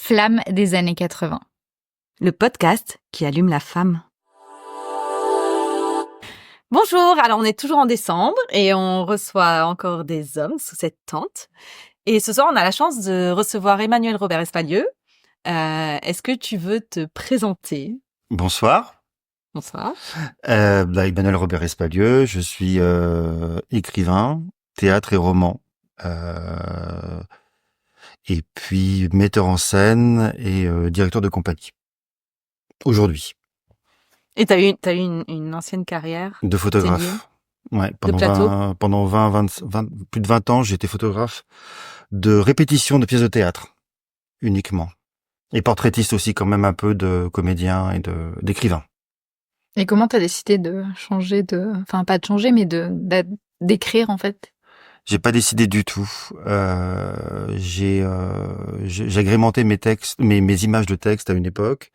Flamme des années 80. Le podcast qui allume la femme. Bonjour, alors on est toujours en décembre et on reçoit encore des hommes sous cette tente. Et ce soir, on a la chance de recevoir Emmanuel Robert Espalieu. Est-ce que tu veux te présenter? Bonsoir. Bonsoir. Emmanuel Robert Espalieu, je suis écrivain, théâtre et roman. Et puis metteur en scène et directeur de compagnie. Aujourd'hui. Et t'as eu une ancienne carrière de photographe. Ouais, pendant 20, plus de 20 ans, j'ai été photographe de répétition de pièces de théâtre, uniquement. Et portraitiste aussi, quand même, un peu de comédien et d'écrivain. Et comment t'as décidé de changer enfin, pas de changer, mais d'écrire, en fait? J'ai pas décidé du tout. J'ai agrémenté mes textes, mes images de texte à une époque.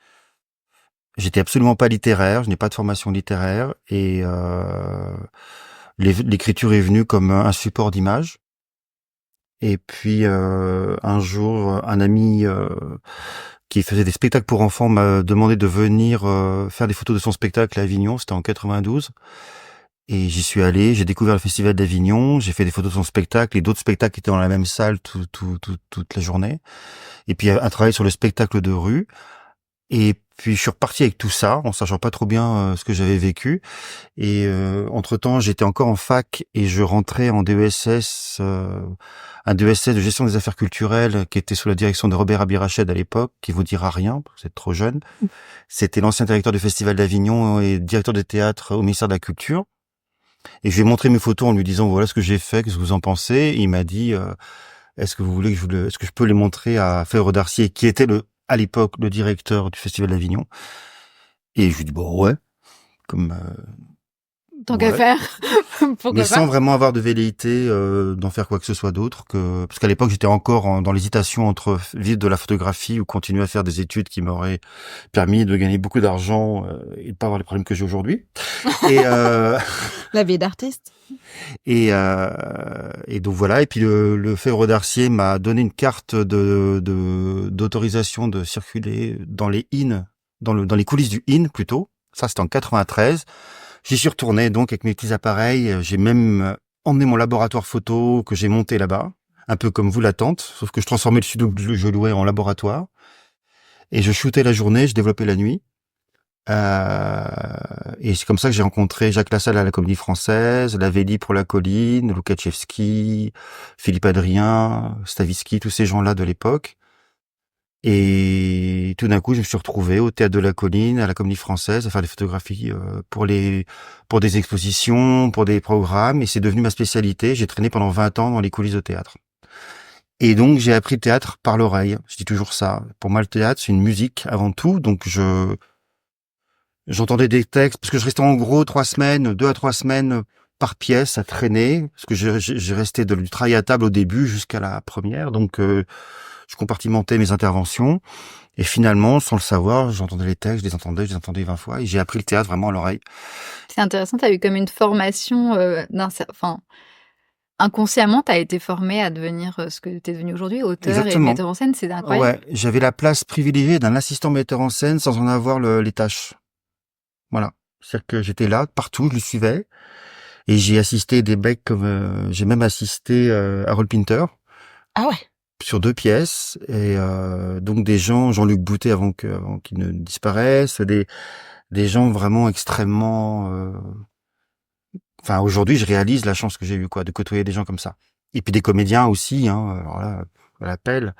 J'étais absolument pas littéraire, je n'ai pas de formation littéraire et l'écriture est venue comme un support d'image. Et puis un jour, un ami qui faisait des spectacles pour enfants m'a demandé de venir faire des photos de son spectacle à Avignon, c'était en 92. Et j'y suis allé, j'ai découvert le festival d'Avignon, j'ai fait des photos de son spectacle et d'autres spectacles étaient dans la même salle toute la journée. Et puis un travail sur le spectacle de rue. Et puis je suis reparti avec tout ça, en sachant pas trop bien ce que j'avais vécu. Et entre-temps, j'étais encore en fac et je rentrais en DESS, un DESS de gestion des affaires culturelles qui était sous la direction de Robert Abirached à l'époque, qui vous dira rien, parce que vous êtes trop jeune. C'était l'ancien directeur du Festival d'Avignon et directeur de théâtre au ministère de la Culture. Et je lui ai montré mes photos en lui disant voilà ce que j'ai fait, qu'est-ce que vous en pensez. Et il m'a dit est-ce que vous voulez que est-ce que je peux les montrer à Fèvre d'Arcier, qui était à l'époque le directeur du Festival d'Avignon. Et je lui dis bon ouais, comme tant qu'à faire. Mais sans vraiment avoir de velléité d'en faire quoi que ce soit d'autre parce qu'à l'époque j'étais encore dans l'hésitation entre vivre de la photographie ou continuer à faire des études qui m'auraient permis de gagner beaucoup d'argent et de pas avoir les problèmes que j'ai aujourd'hui. Et la vie d'artiste. Et donc voilà. Et puis le Fèvre d'Arcier m'a donné une carte d'autorisation de circuler dans les dans les coulisses du IN plutôt. Ça c'était en 93. J'y suis retourné donc avec mes petits appareils. J'ai même emmené mon laboratoire photo que j'ai monté là-bas, un peu comme vous la tente, sauf que je transformais le studio que je louais en laboratoire. Et je shootais la journée, je développais la nuit. Et c'est comme ça que j'ai rencontré Jacques Lassalle à la Comédie Française, Lavelli pour La Colline, Loukachevski, Philippe Adrien, Stavisky, tous ces gens-là de l'époque. Et tout d'un coup, je me suis retrouvé au Théâtre de la Colline, à la Comédie Française, à faire des photographies pour des expositions, pour des programmes, et c'est devenu ma spécialité. J'ai traîné pendant 20 ans dans les coulisses de théâtre. Et donc, j'ai appris le théâtre par l'oreille. Je dis toujours ça. Pour moi, le théâtre, c'est une musique avant tout. Donc, j'entendais des textes, parce que je restais en gros 2 à 3 semaines par pièce à traîner, parce que j'ai resté du travail à table au début jusqu'à la première. Donc, je compartimentais mes interventions et finalement, sans le savoir, j'entendais les textes, je les entendais 20 fois et j'ai appris le théâtre vraiment à l'oreille. C'est intéressant, tu as eu comme une formation, inconsciemment, tu as été formé à devenir ce que tu es devenu aujourd'hui, auteur. Exactement. Et metteur en scène, c'est incroyable. Ouais, j'avais la place privilégiée d'un assistant metteur en scène sans en avoir les tâches. Voilà, c'est-à-dire que j'étais là, partout, je le suivais et j'ai assisté des mecs comme j'ai même assisté à Harold Pinter. Ah ouais. Sur 2 pièces et donc des gens, Jean-Luc Boutet avant qu'il ne disparaisse, des gens vraiment extrêmement enfin aujourd'hui je réalise la chance que j'ai eue de côtoyer des gens comme ça. Et puis des comédiens aussi alors là à l'appel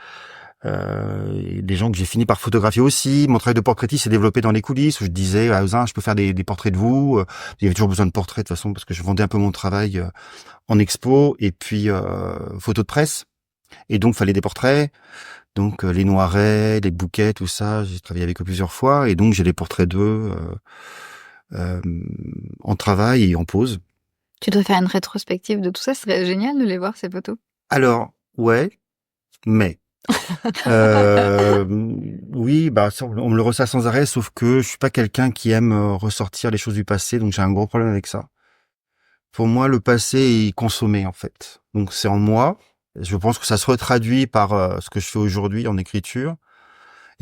et des gens que j'ai fini par photographier aussi. Mon travail de portraitiste s'est développé dans les coulisses où je disais je peux faire des portraits de vous. Il y avait toujours besoin de portraits de toute façon parce que je vendais un peu mon travail en expo et puis photos de presse. Et donc, fallait des portraits. Donc, les Noiret, les Bouquets, tout ça, j'ai travaillé avec eux plusieurs fois. Et donc, j'ai des portraits d'eux en travail et en pause. Tu dois faire une rétrospective de tout ça. Ce serait génial de les voir, ces photos. Alors, ouais, mais... oui, on me le ressent sans arrêt, sauf que je suis pas quelqu'un qui aime ressortir les choses du passé. Donc, j'ai un gros problème avec ça. Pour moi, le passé est consommé, en fait. Donc, c'est en moi. Je pense que ça se retraduit par ce que je fais aujourd'hui en écriture.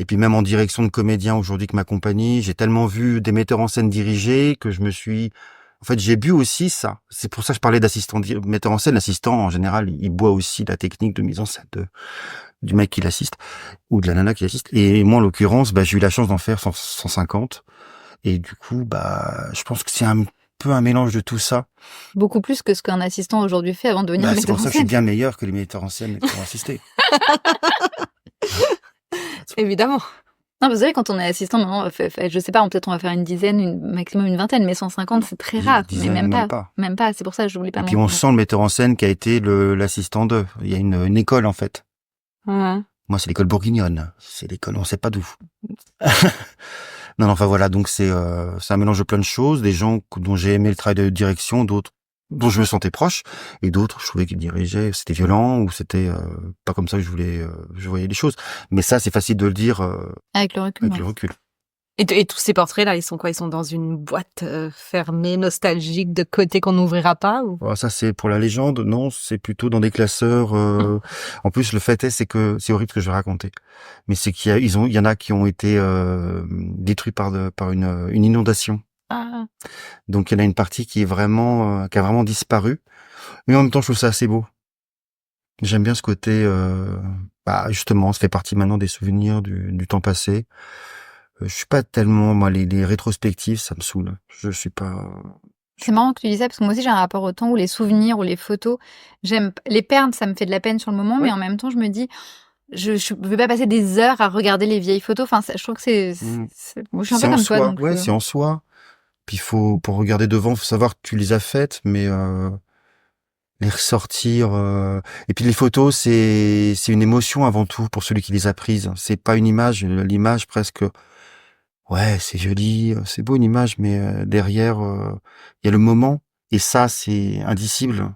Et puis même en direction de comédiens aujourd'hui que ma compagnie, j'ai tellement vu des metteurs en scène diriger que en fait, j'ai bu aussi ça. C'est pour ça que je parlais d'assistant metteur en scène. L'assistant, en général, il boit aussi la technique de mise en scène du mec qui l'assiste ou de la nana qui l'assiste. Et moi, en l'occurrence, j'ai eu la chance d'en faire 150. Et du coup, je pense que c'est un peu un mélange de tout ça. Beaucoup plus que ce qu'un assistant aujourd'hui fait avant de devenir C'est metteur pour en ça que je suis scène. bien meilleur que les metteurs en scène qui ont assisté. Évidemment. Non, vous savez, quand on est assistant, maintenant, je sais pas, peut-être on va faire une dizaine, maximum une vingtaine, mais 150, c'est très rare. Mais Dizaine, même pas. Même pas, c'est pour ça que je voulais pas Et puis on sent le metteur en scène qui a été l'assistant d'eux. Il y a une école, en fait. Ouais. Moi, c'est l'école bourguignonne. C'est l'école, on sait pas d'où. Non, enfin voilà, donc c'est un mélange de plein de choses, des gens dont j'ai aimé le travail de direction, d'autres dont je me sentais proche, et d'autres, je trouvais qu'ils dirigeaient, c'était violent, ou c'était pas comme ça que je voyais les choses. Mais ça, c'est facile de le dire Avec le recul. avec le recul. Et tous ces portraits-là, ils sont quoi? Ils sont dans une boîte fermée, nostalgique, de côté qu'on n'ouvrira pas ou... Ça, c'est pour la légende. Non, c'est plutôt dans des classeurs. En plus, le fait c'est que c'est horrible ce que je vais raconter, mais c'est il y en a qui ont été détruits par une inondation. Ah. Donc, il y en a une partie qui a vraiment disparu. Mais en même temps, je trouve ça assez beau. J'aime bien ce côté. Justement, ça fait partie maintenant des souvenirs du temps passé. Je suis pas tellement, moi, les rétrospectives, ça me saoule. Je suis pas. C'est marrant que tu dis ça, parce que moi aussi j'ai un rapport au temps où les souvenirs ou les photos, j'aime les perdre, ça me fait de la peine sur le moment, mais en même temps je me dis, je veux pas passer des heures à regarder les vieilles photos. Enfin, je trouve que moi, je suis un peu comme toi. Donc, ouais, c'est en soi. Puis pour regarder devant, faut savoir que tu les as faites, mais les ressortir. Et puis les photos, c'est une émotion avant tout pour celui qui les a prises. C'est pas une image. L'image presque. Ouais, c'est joli, c'est beau une image, mais derrière, il y a le moment, et ça, c'est indicible.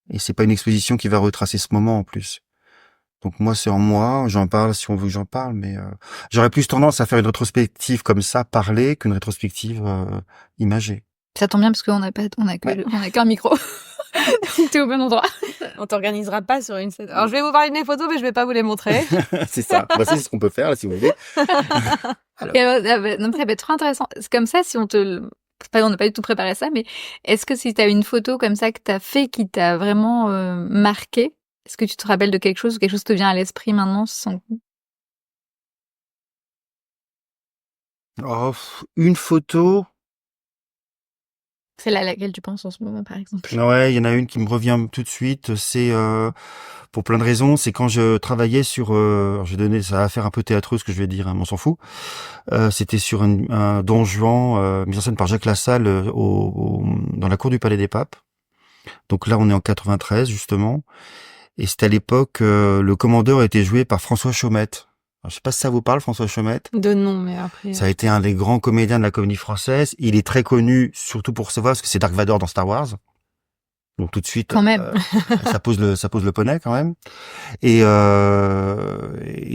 Et c'est pas une exposition qui va retracer ce moment en plus. Donc moi, c'est en moi, j'en parle si on veut que j'en parle, mais j'aurais plus tendance à faire une rétrospective comme ça, parler, qu'une rétrospective imagée. ça tombe bien parce qu'on a qu'un micro. T'es au bon endroit. On t'organisera pas sur une scène. Alors, je vais vous parler de mes photos, mais je vais pas vous les montrer. C'est ça. C'est ce qu'on peut faire, là, si vous voulez. Non, ça va être trop intéressant. C'est comme ça, si on n'a pas du tout préparé ça, mais est-ce que si t'as une photo comme ça que t'as fait qui t'a vraiment marqué, est-ce que tu te rappelles de quelque chose ou quelque chose te vient à l'esprit maintenant sans... Une photo. C'est là à laquelle tu penses en ce moment, par exemple. Ouais, il y en a une qui me revient tout de suite. C'est pour plein de raisons. C'est quand je travaillais sur. Ça va faire un peu théâtreux ce que je vais dire, hein, mais on s'en fout. C'était sur un Don Juan mis en scène par Jacques Lassalle dans la cour du Palais des Papes. Donc là, on est en 93 justement, et c'était à l'époque le commandeur a été joué par François Chaumette. Alors, je sais pas si ça vous parle, François Chaumette. De nom, mais après... Ça a été un des grands comédiens de la comédie française. Il est très connu, surtout pour savoir, parce que c'est Dark Vador dans Star Wars. Donc tout de suite, quand même. ça pose le poney quand même. Et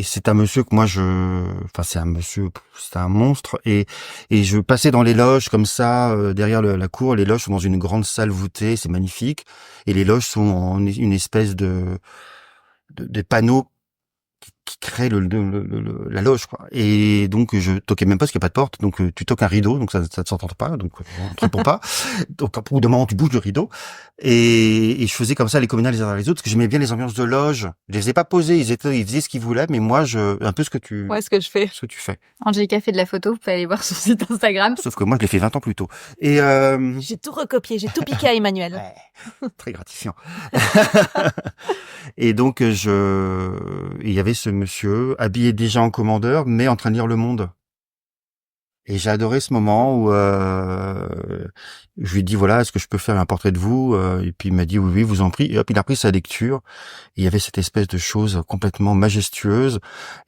c'est un monsieur que moi c'est un monstre. Et je passais dans les loges comme ça, derrière la cour. Les loges sont dans une grande salle voûtée, c'est magnifique. Et les loges sont en une espèce de panneaux qui crée la loge, quoi. Et donc je toquais même pas parce qu'il n'y a pas de porte, donc tu toques un rideau, donc ça ne s'entend pas, donc on te répond pas. Donc au bout d'un moment tu bouges le rideau, et je faisais comme ça les comédiens les uns dans les autres, parce que j'aimais bien les ambiances de loge. Je les faisais pas poser, ils faisaient ce qu'ils voulaient, mais moi un peu ce que tu fais. Angélica fait de la photo, vous pouvez aller voir son site Instagram. Sauf que moi je l'ai fait 20 ans plus tôt. Et j'ai tout recopié, j'ai tout piqué à Emmanuel. Ouais, très gratifiant. Et donc il y avait ce monsieur habillé déjà en commandeur, mais en train de lire Le Monde. Et j'ai adoré ce moment où je lui ai dit voilà, est-ce que je peux faire un portrait de vous, et puis il m'a dit oui, vous en prie. Et hop, il a pris sa lecture. Et il y avait cette espèce de chose complètement majestueuse,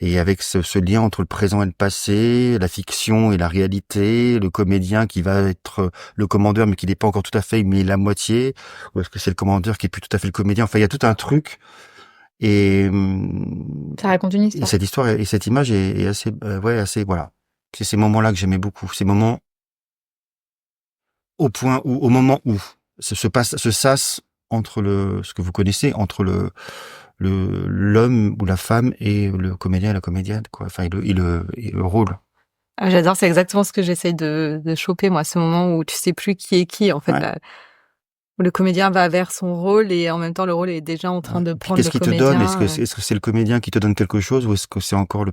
et avec ce lien entre le présent et le passé, la fiction et la réalité, le comédien qui va être le commandeur mais qui n'est pas encore tout à fait, mais la moitié, ou est-ce que c'est le commandeur qui est plus tout à fait le comédien. Enfin, il y a tout un truc. Et ça raconte une histoire. Et cette histoire et cette image est assez, assez, voilà. C'est ces moments-là que j'aimais beaucoup. Ces moments au moment où se passe, se sas entre ce que vous connaissez, entre l'homme ou la femme et le comédien et la comédienne, quoi. Enfin, et le rôle. Ah, j'adore, c'est exactement ce que j'essaye de choper, moi, ce moment où tu sais plus qui est qui, en fait, Ouais. où le comédien va vers son rôle et en même temps, le rôle est déjà en train de Puis prendre qu'est-ce le qu'il te comédien. donne? Est-ce que c'est le comédien qui te donne quelque chose ou est-ce que c'est encore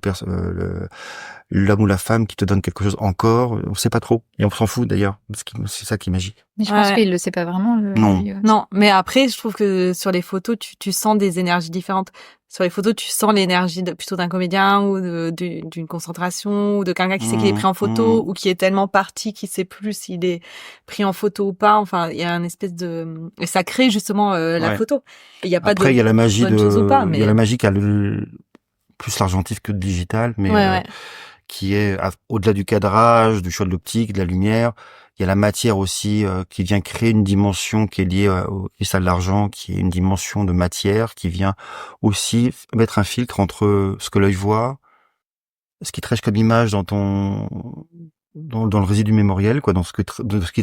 l'homme ou la femme qui te donne quelque chose encore? On sait pas trop. Et on s'en fout d'ailleurs. C'est ça qui est magique. Mais je pense Ouais. qu'il le sait pas vraiment. Non. lui, Non, mais après, je trouve que sur les photos, tu sens des énergies différentes. Sur les photos, tu sens l'énergie plutôt d'un comédien ou d'une concentration ou de quelqu'un qui sait qu'il est pris en photo ou qui est tellement parti qu'il sait plus s'il est pris en photo ou pas. Enfin, il y a une espèce de... Et ça crée justement la Ouais. photo. Il y a pas Après, il y a la magie bonne chose ou pas, il y a mais... la magie qui a plus l'argentif que le digital, mais Ouais. qui est au-delà du cadrage, du choix de l'optique, de la lumière. Il y a la matière aussi qui vient créer une dimension qui est liée et ça de l'argent, qui est une dimension de matière qui vient aussi mettre un filtre entre ce que l'œil voit, ce qui te reste comme image dans le résidu mémoriel, quoi, dans ce qui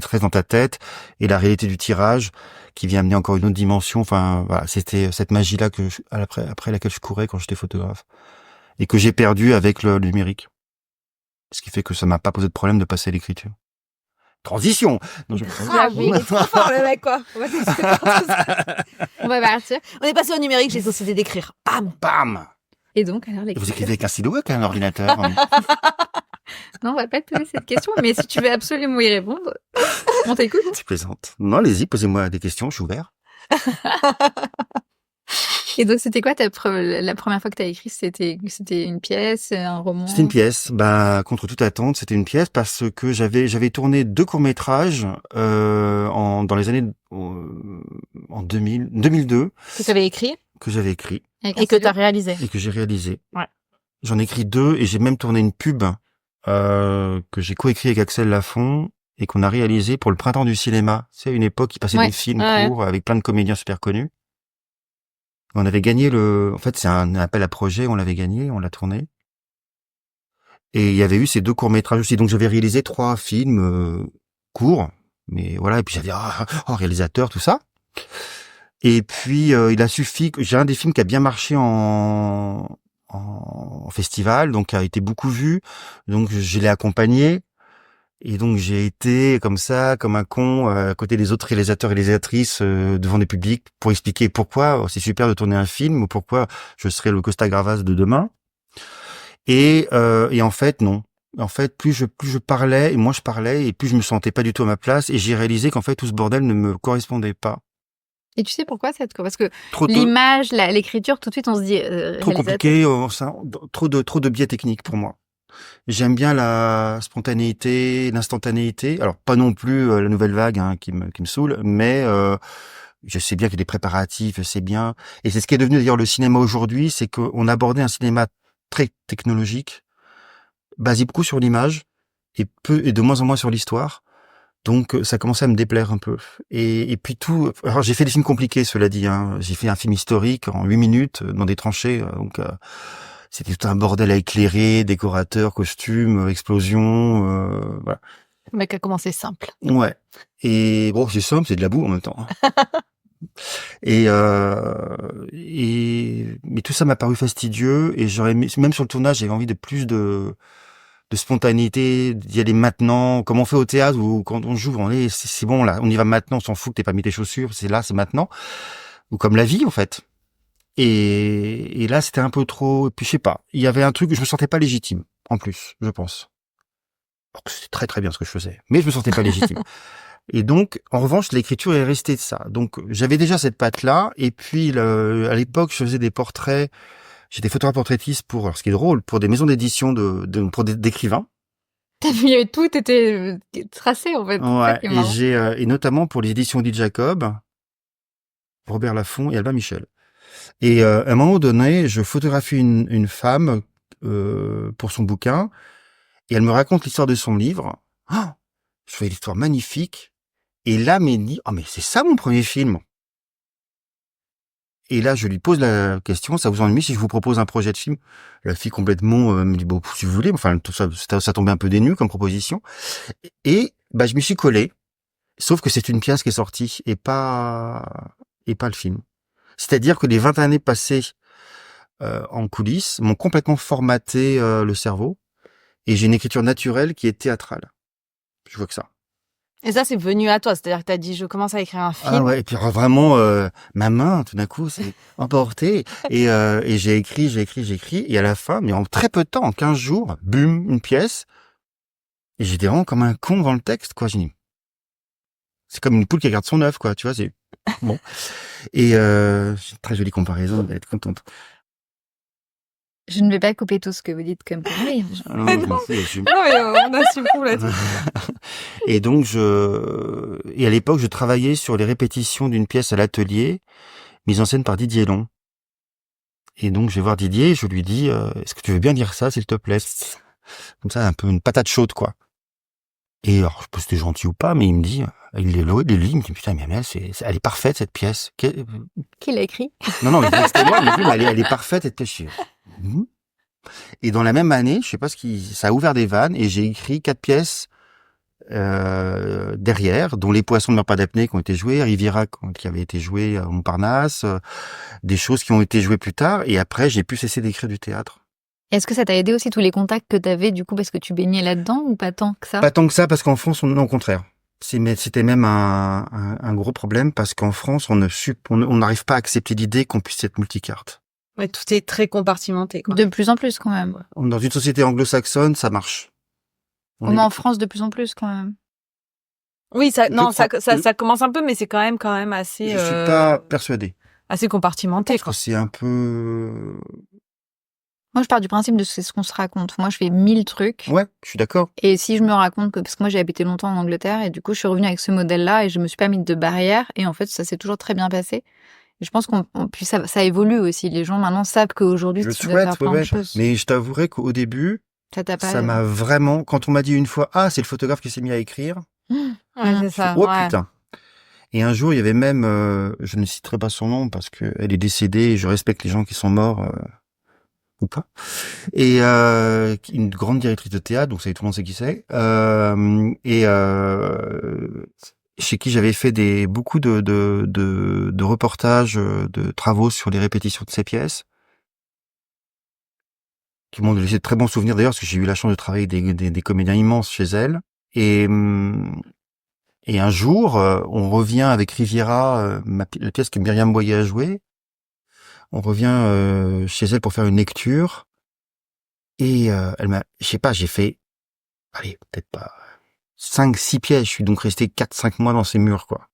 te reste dans ta tête, et la réalité du tirage qui vient amener encore une autre dimension. Enfin, voilà, c'était cette magie-là après laquelle je courais quand j'étais photographe et que j'ai perdu avec le numérique. Ce qui fait que ça m'a pas posé de problème de passer à l'écriture. Transition. Non, Ah, mais il est trop fort, le mec, quoi. On va partir. On est passé au numérique, j'ai décidé d'écrire. Bam! Bam. Et donc, alors, Vous écrivez avec un stylo ou avec un ordinateur? Non, on va pas te poser cette question, mais si tu veux absolument y répondre, on t'écoute. Tu plaisantes. Non, allez-y, posez-moi des questions, je suis ouvert. Et donc, c'était quoi la première fois que tu as écrit? C'était une pièce, un roman? C'était une pièce. Bah, contre toute attente, c'était une pièce parce que j'avais tourné 2 courts-métrages dans les années en 2002 Que tu avais écrit que j'avais écrit Avec et un que stylo? tu as réalisé. et que j'ai réalisé. Ouais. J'en ai écrit 2 et j'ai même tourné une pub que j'ai coécrit avec Axel Lafont et qu'on a réalisé pour le Printemps du cinéma. C'est à une époque, il passait Ouais. des films Ouais. courts avec plein de comédiens super connus. On avait gagné en fait, c'est un appel à projet, on l'avait gagné, on l'a tourné. Et il y avait eu ces 2 courts-métrages aussi. Donc j'avais réalisé 3 films courts, mais voilà, et puis j'avais réalisateur, tout ça. Et puis il a suffi que j'ai un des films qui a bien marché en festival, donc qui a été beaucoup vu. Donc je l'ai accompagné. Et donc j'ai été comme ça, comme un con, à côté des autres réalisateurs et réalisatrices devant des publics pour expliquer pourquoi c'est super de tourner un film ou pourquoi je serai le Costa Gavras de demain. Et en fait non. En fait, plus je parlais et moins je parlais et plus je me sentais pas du tout à ma place et j'ai réalisé qu'en fait tout ce bordel ne me correspondait pas. Et tu sais pourquoi parce que Trop l'image, l'écriture, tout de suite, on se dit trop réalisateur. compliqué, trop de biais techniques pour moi. J'aime bien la spontanéité, l'instantanéité. Alors pas non plus la nouvelle vague qui me saoule, mais je sais bien qu'il y a des préparatifs, je sais bien. Et c'est ce qui est devenu d'ailleurs le cinéma aujourd'hui, c'est qu'on abordait un cinéma très technologique, basé beaucoup sur l'image et de moins en moins sur l'histoire. Donc ça commençait à me déplaire un peu. Et puis tout. Alors j'ai fait des films compliqués, cela dit. J'ai fait un film historique en 8 minutes dans des tranchées. C'était tout un bordel à éclairer, décorateurs, costumes, explosions, voilà. Le mec a commencé simple. Ouais. Et bon, c'est simple, c'est de la boue en même temps. Mais tout ça m'a paru fastidieux et même sur le tournage, j'avais envie de plus de spontanéité, d'y aller maintenant, comme on fait au théâtre ou quand on joue, c'est bon là, on y va maintenant, on s'en fout que t'aies pas mis tes chaussures, c'est là, c'est maintenant. Ou comme la vie en fait. Et là, c'était un peu trop. Et puis je sais pas, il y avait un truc, je me sentais pas légitime, en plus, je pense. Alors que c'était très très bien ce que je faisais, mais je me sentais pas légitime. Et donc, en revanche, l'écriture est restée de ça. Donc, j'avais déjà cette patte-là. Et puis, à l'époque, je faisais des portraits. J'étais photographe portraitiste alors ce qui est drôle, pour des maisons d'édition pour d'écrivains. T'as vu, tout était tracé, en fait. Ouais. C'est marrant. Et notamment pour les éditions Odile Jacob, Robert Laffont et Alba Michel. Et à un moment donné, je photographie une femme pour son bouquin, et elle me raconte l'histoire de son livre. Je fais l'histoire magnifique. Et là, m'est dit, mais c'est ça mon premier film. Et là, je lui pose la question, ça vous ennuie si je vous propose un projet de film? La fille complètement me dit, bon, si vous voulez, enfin, tout ça tombait un peu des nues comme proposition. Et je m'y suis collé, sauf que c'est une pièce qui est sortie et pas le film. C'est-à-dire que les 20 années passées en coulisses m'ont complètement formaté le cerveau et j'ai une écriture naturelle qui est théâtrale. Je vois que ça. Et ça, c'est venu à toi. C'est-à-dire que t'as dit, je commence à écrire un film. Ah ouais, et puis vraiment, ma main, tout d'un coup, s'est emportée. Et j'ai écrit. Et à la fin, mais en très peu de temps, en 15 jours, bum, une pièce. Et j'étais vraiment comme un con dans le texte, quoi. J'ai dit, c'est comme une poule qui regarde son œuf, quoi. Tu vois, c'est bon. Et c'est une très jolie comparaison, elle est contente. Je ne vais pas couper tout ce que vous dites comme conneries. Non, je m'en fous, j'assume. Non, mais on assume complètement. Et donc et à l'époque, je travaillais sur les répétitions d'une pièce à l'atelier, mise en scène par Didier Long. Et donc, je vais voir Didier et je lui dis, est-ce que tu veux bien dire ça, s'il te plaît? Comme ça, un peu une patate chaude, quoi. Et alors, je sais pas si c'était gentil ou pas, mais il me dit, il lit, il me dit, putain, mais elle est parfaite, cette pièce. Qui l'a écrit? Non, mais c'était moi, il me dit, mais elle est parfaite, cette pièce. Et dans la même année, je sais pas ça a ouvert des vannes et j'ai écrit 4 pièces derrière, dont Les Poissons ne meurent pas d'apnée qui ont été joués, Riviera qui avait été joué à Montparnasse, des choses qui ont été jouées plus tard. Et après, j'ai pu cesser d'écrire du théâtre. Est-ce que ça t'a aidé aussi tous les contacts que t'avais du coup parce que tu baignais là-dedans ou pas tant que ça? Pas tant que ça, parce qu'en France, non, au contraire. C'était même un gros problème parce qu'en France, on n'arrive pas à accepter l'idée qu'on puisse être multicarte. Ouais, tout est très compartimenté, quoi. De plus en plus quand même. Dans une société anglo-saxonne, ça marche. Au moins en France de plus en plus quand même. Oui, ça commence un peu, mais c'est quand même assez. Je suis pas persuadé. Assez compartimenté, Parce quoi. que c'est un peu. Moi, je pars du principe de c'est ce qu'on se raconte. Moi, je fais 1000 trucs. Ouais, je suis d'accord. Et si je me raconte parce que moi, j'ai habité longtemps en Angleterre et du coup, je suis revenue avec ce modèle-là et je me suis pas mise de barrière et en fait, ça s'est toujours très bien passé. Et je pense puis ça évolue aussi. Les gens maintenant savent qu'aujourd'hui, Je tu dois faire plein de choses. Mais je t'avouerai qu'au début, Ça m'a vraiment, quand on m'a dit une fois, ah, c'est le photographe qui s'est mis à écrire. Ouais, c'est ça. Oh ouais. putain. Et un jour, il y avait même, je ne citerai pas son nom parce qu'elle est décédée et je respecte les gens qui sont morts, ou pas. Et une grande directrice de théâtre, donc ça, tout le monde sait qui c'est. Chez qui j'avais fait beaucoup de reportages, de travaux sur les répétitions de ces pièces, qui m'ont laissé de très bons souvenirs d'ailleurs, parce que j'ai eu la chance de travailler avec des comédiens immenses chez elle. Et un jour, on revient avec Riviera, la pièce que Myriam Boyer a jouée. On revient chez elle pour faire une lecture. Et elle m'a, je sais pas, j'ai fait, allez, peut-être pas 5-6 pièces. Je suis donc resté 4-5 mois dans ces murs, quoi.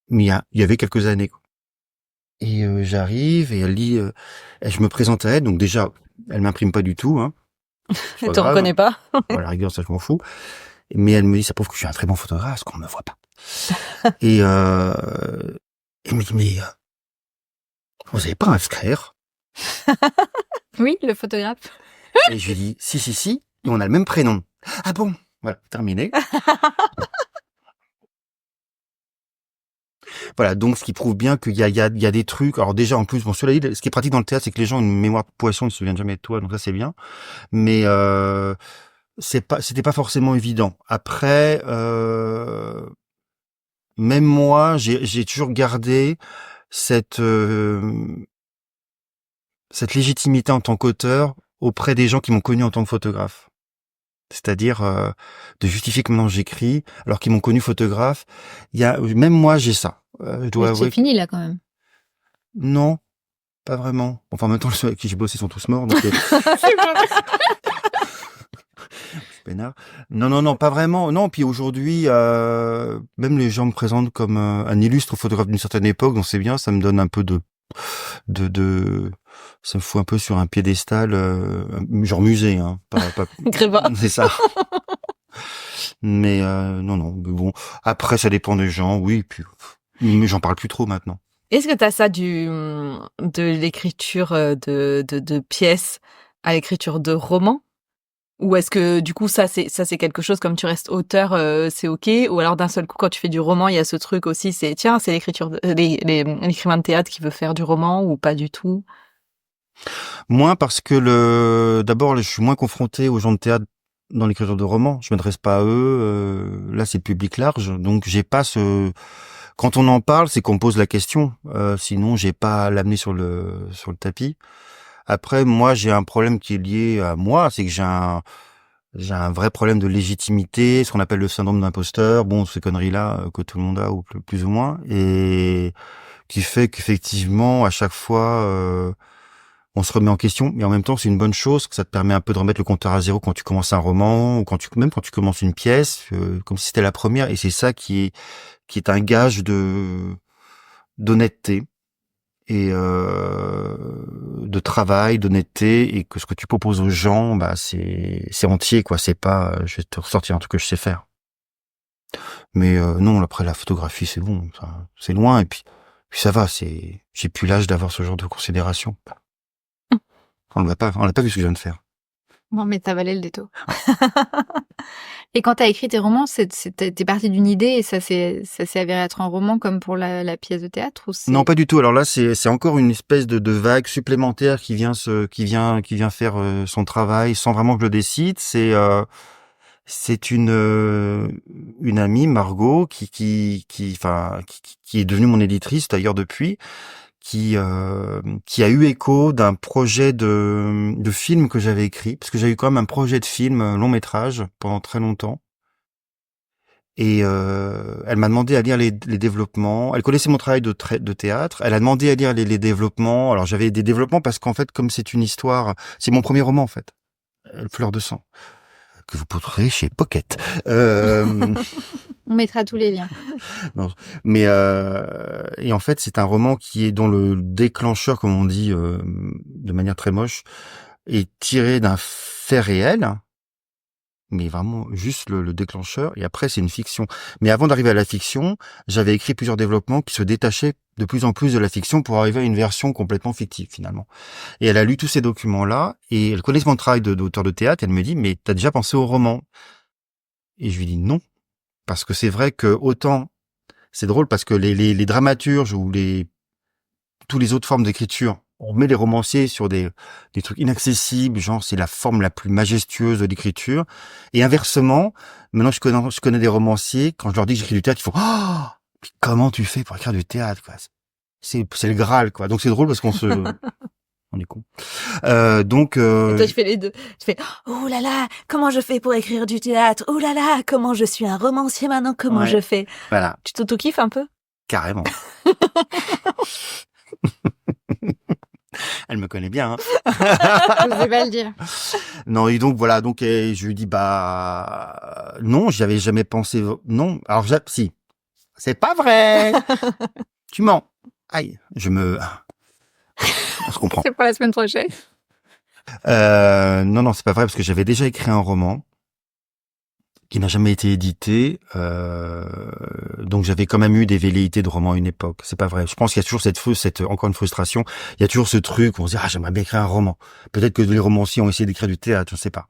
Mais il y avait quelques années, quoi. Et j'arrive et elle lit, je me présente à elle, donc déjà, elle m'imprime pas du tout, hein. Elle te reconnaît pas. À la rigueur, ça je m'en fous. Mais elle me dit, ça prouve que je suis un très bon photographe, parce qu'on me voit pas. Et elle me dit, mais vous avez pas un frère? Oui, le photographe. Et je lui dis, si, et on a le même prénom. Ah bon? Voilà, terminé. Voilà, donc ce qui prouve bien qu'il y a des trucs. Alors déjà, en plus, bon, cela dit, ce qui est pratique dans le théâtre, c'est que les gens ont une mémoire de poisson, ils se souviennent jamais de toi, donc ça c'est bien. Mais c'était pas forcément évident. Après, même moi, j'ai toujours gardé cette légitimité en tant qu'auteur auprès des gens qui m'ont connu en tant que photographe. C'est-à-dire de justifier que maintenant j'écris, alors qu'ils m'ont connu photographe. Même moi, j'ai ça. Je dois avouer. C'est fini là quand même. Non, pas vraiment. Enfin, en même temps, ceux avec qui j'ai bossé sont tous morts. Donc, peinard. Non, pas vraiment. Non, puis aujourd'hui, même les gens me présentent comme un illustre photographe d'une certaine époque, donc c'est bien, ça me donne un peu ça me fout un peu sur un piédestal, genre musée, hein. Pas... Grévin. C'est ça. Mais non, mais bon. Après, ça dépend des gens, oui, puis mais j'en parle plus trop maintenant. Est-ce que t'as ça de l'écriture de pièces à l'écriture de romans? Ou est-ce que du coup ça c'est quelque chose, comme tu restes auteur, c'est ok? Ou alors d'un seul coup quand tu fais du roman, il y a ce truc aussi, c'est l'écriture l'écrivain de théâtre qui veut faire du roman ou pas du tout? Moins parce que d'abord je suis moins confronté aux gens de théâtre dans l'écriture de romans. Je m'adresse pas à eux. Là c'est le public large, donc j'ai pas Quand on en parle, c'est qu'on me pose la question. Sinon, j'ai pas à l'amener sur le tapis. Après, moi, j'ai un problème qui est lié à moi, c'est que j'ai un vrai problème de légitimité, ce qu'on appelle le syndrome d'imposteur. Bon, ces conneries-là que tout le monde a, ou plus ou moins, et qui fait qu'effectivement, à chaque fois, on se remet en question. Mais en même temps, c'est une bonne chose, que ça te permet un peu de remettre le compteur à zéro quand tu commences un roman, ou même quand tu commences une pièce, comme si c'était la première. Et c'est ça qui est un gage d'honnêteté et de travail, d'honnêteté, et que ce que tu proposes aux gens, bah c'est entier, quoi. C'est pas je vais te ressortir un truc que je sais faire. Mais non, après la photographie, c'est bon, c'est loin, et puis ça va, j'ai plus l'âge d'avoir ce genre de considération. On l'a pas vu ce que je viens de faire. Non, mais ça valait le détour. Et quand t'as écrit tes romans, t'es parti d'une idée et ça s'est avéré être un roman comme pour la pièce de théâtre, ou c'est... Non, pas du tout. Alors là, c'est encore une espèce de vague supplémentaire qui vient faire son travail sans vraiment que je le décide. C'est une amie, Margot, qui est devenue mon éditrice d'ailleurs depuis, qui a eu écho d'un projet de film que j'avais écrit, parce que j'ai eu quand même un projet de film long métrage pendant très longtemps. Et elle m'a demandé à lire les développements. Elle connaissait mon travail de théâtre. Elle a demandé à lire les développements. Alors j'avais des développements parce qu'en fait, comme c'est une histoire, c'est mon premier roman en fait, Fleur de sang, que vous pourrez chez Pocket. On mettra tous les liens. Non, mais et en fait, c'est un roman qui est dont le déclencheur, comme on dit de manière très moche, est tiré d'un fait réel. Mais vraiment juste le déclencheur, et après c'est une fiction. Mais avant d'arriver à la fiction, j'avais écrit plusieurs développements qui se détachaient de plus en plus de la fiction pour arriver à une version complètement fictive finalement. Et elle a lu tous ces documents-là, et elle connaît mon travail d'auteur de théâtre, elle me dit « Mais t'as déjà pensé au roman ?» Et je lui dis non, parce que c'est vrai que autant, c'est drôle parce que les dramaturges ou tous les autres formes d'écriture, on met les romanciers sur des trucs inaccessibles, genre c'est la forme la plus majestueuse de l'écriture. Et inversement, maintenant je connais des romanciers, quand je leur dis que j'écris du théâtre, ils font « Oh, mais comment tu fais pour écrire du théâtre, quoi ?» C'est le Graal, quoi. Donc c'est drôle parce qu'on on est con. Donc Et toi, je fais les deux. Je fais oh là là, comment je fais pour écrire du théâtre? Oh là là, comment je suis un romancier maintenant? Comment ouais, je fais? voilà, Tu t'auto-kiffes un peu? carrément. Elle me connaît bien, hein. Je vais pas le dire. Non, et donc voilà, donc je lui dis bah non, j'y avais jamais pensé. Non, alors si, c'est pas vrai. Tu mens. Aïe, on se comprend. C'est pour la semaine prochaine. Non, c'est pas vrai parce que j'avais déjà écrit un roman qui n'a jamais été édité, donc j'avais quand même eu des velléités de roman à une époque. C'est pas vrai. Je pense qu'il y a toujours cette encore une frustration. Il y a toujours ce truc où on se dit j'aimerais bien écrire un roman. Peut-être que les romanciers ont essayé d'écrire du théâtre, je ne sais pas.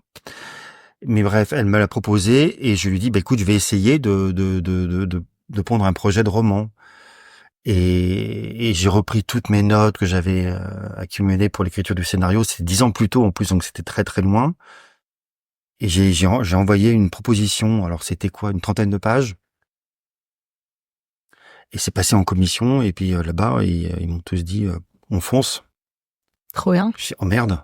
Mais bref, elle me l'a proposé et je lui dis écoute, je vais essayer de pondre un projet de roman. Et j'ai repris toutes mes notes que j'avais accumulées pour l'écriture du scénario. C'est 10 ans plus tôt en plus, donc c'était très très loin. Et j'ai envoyé une proposition. Alors c'était quoi, une 30aine de pages. Et c'est passé en commission. Et puis là-bas, ils m'ont tous dit on fonce. Trop bien. Je dis oh merde.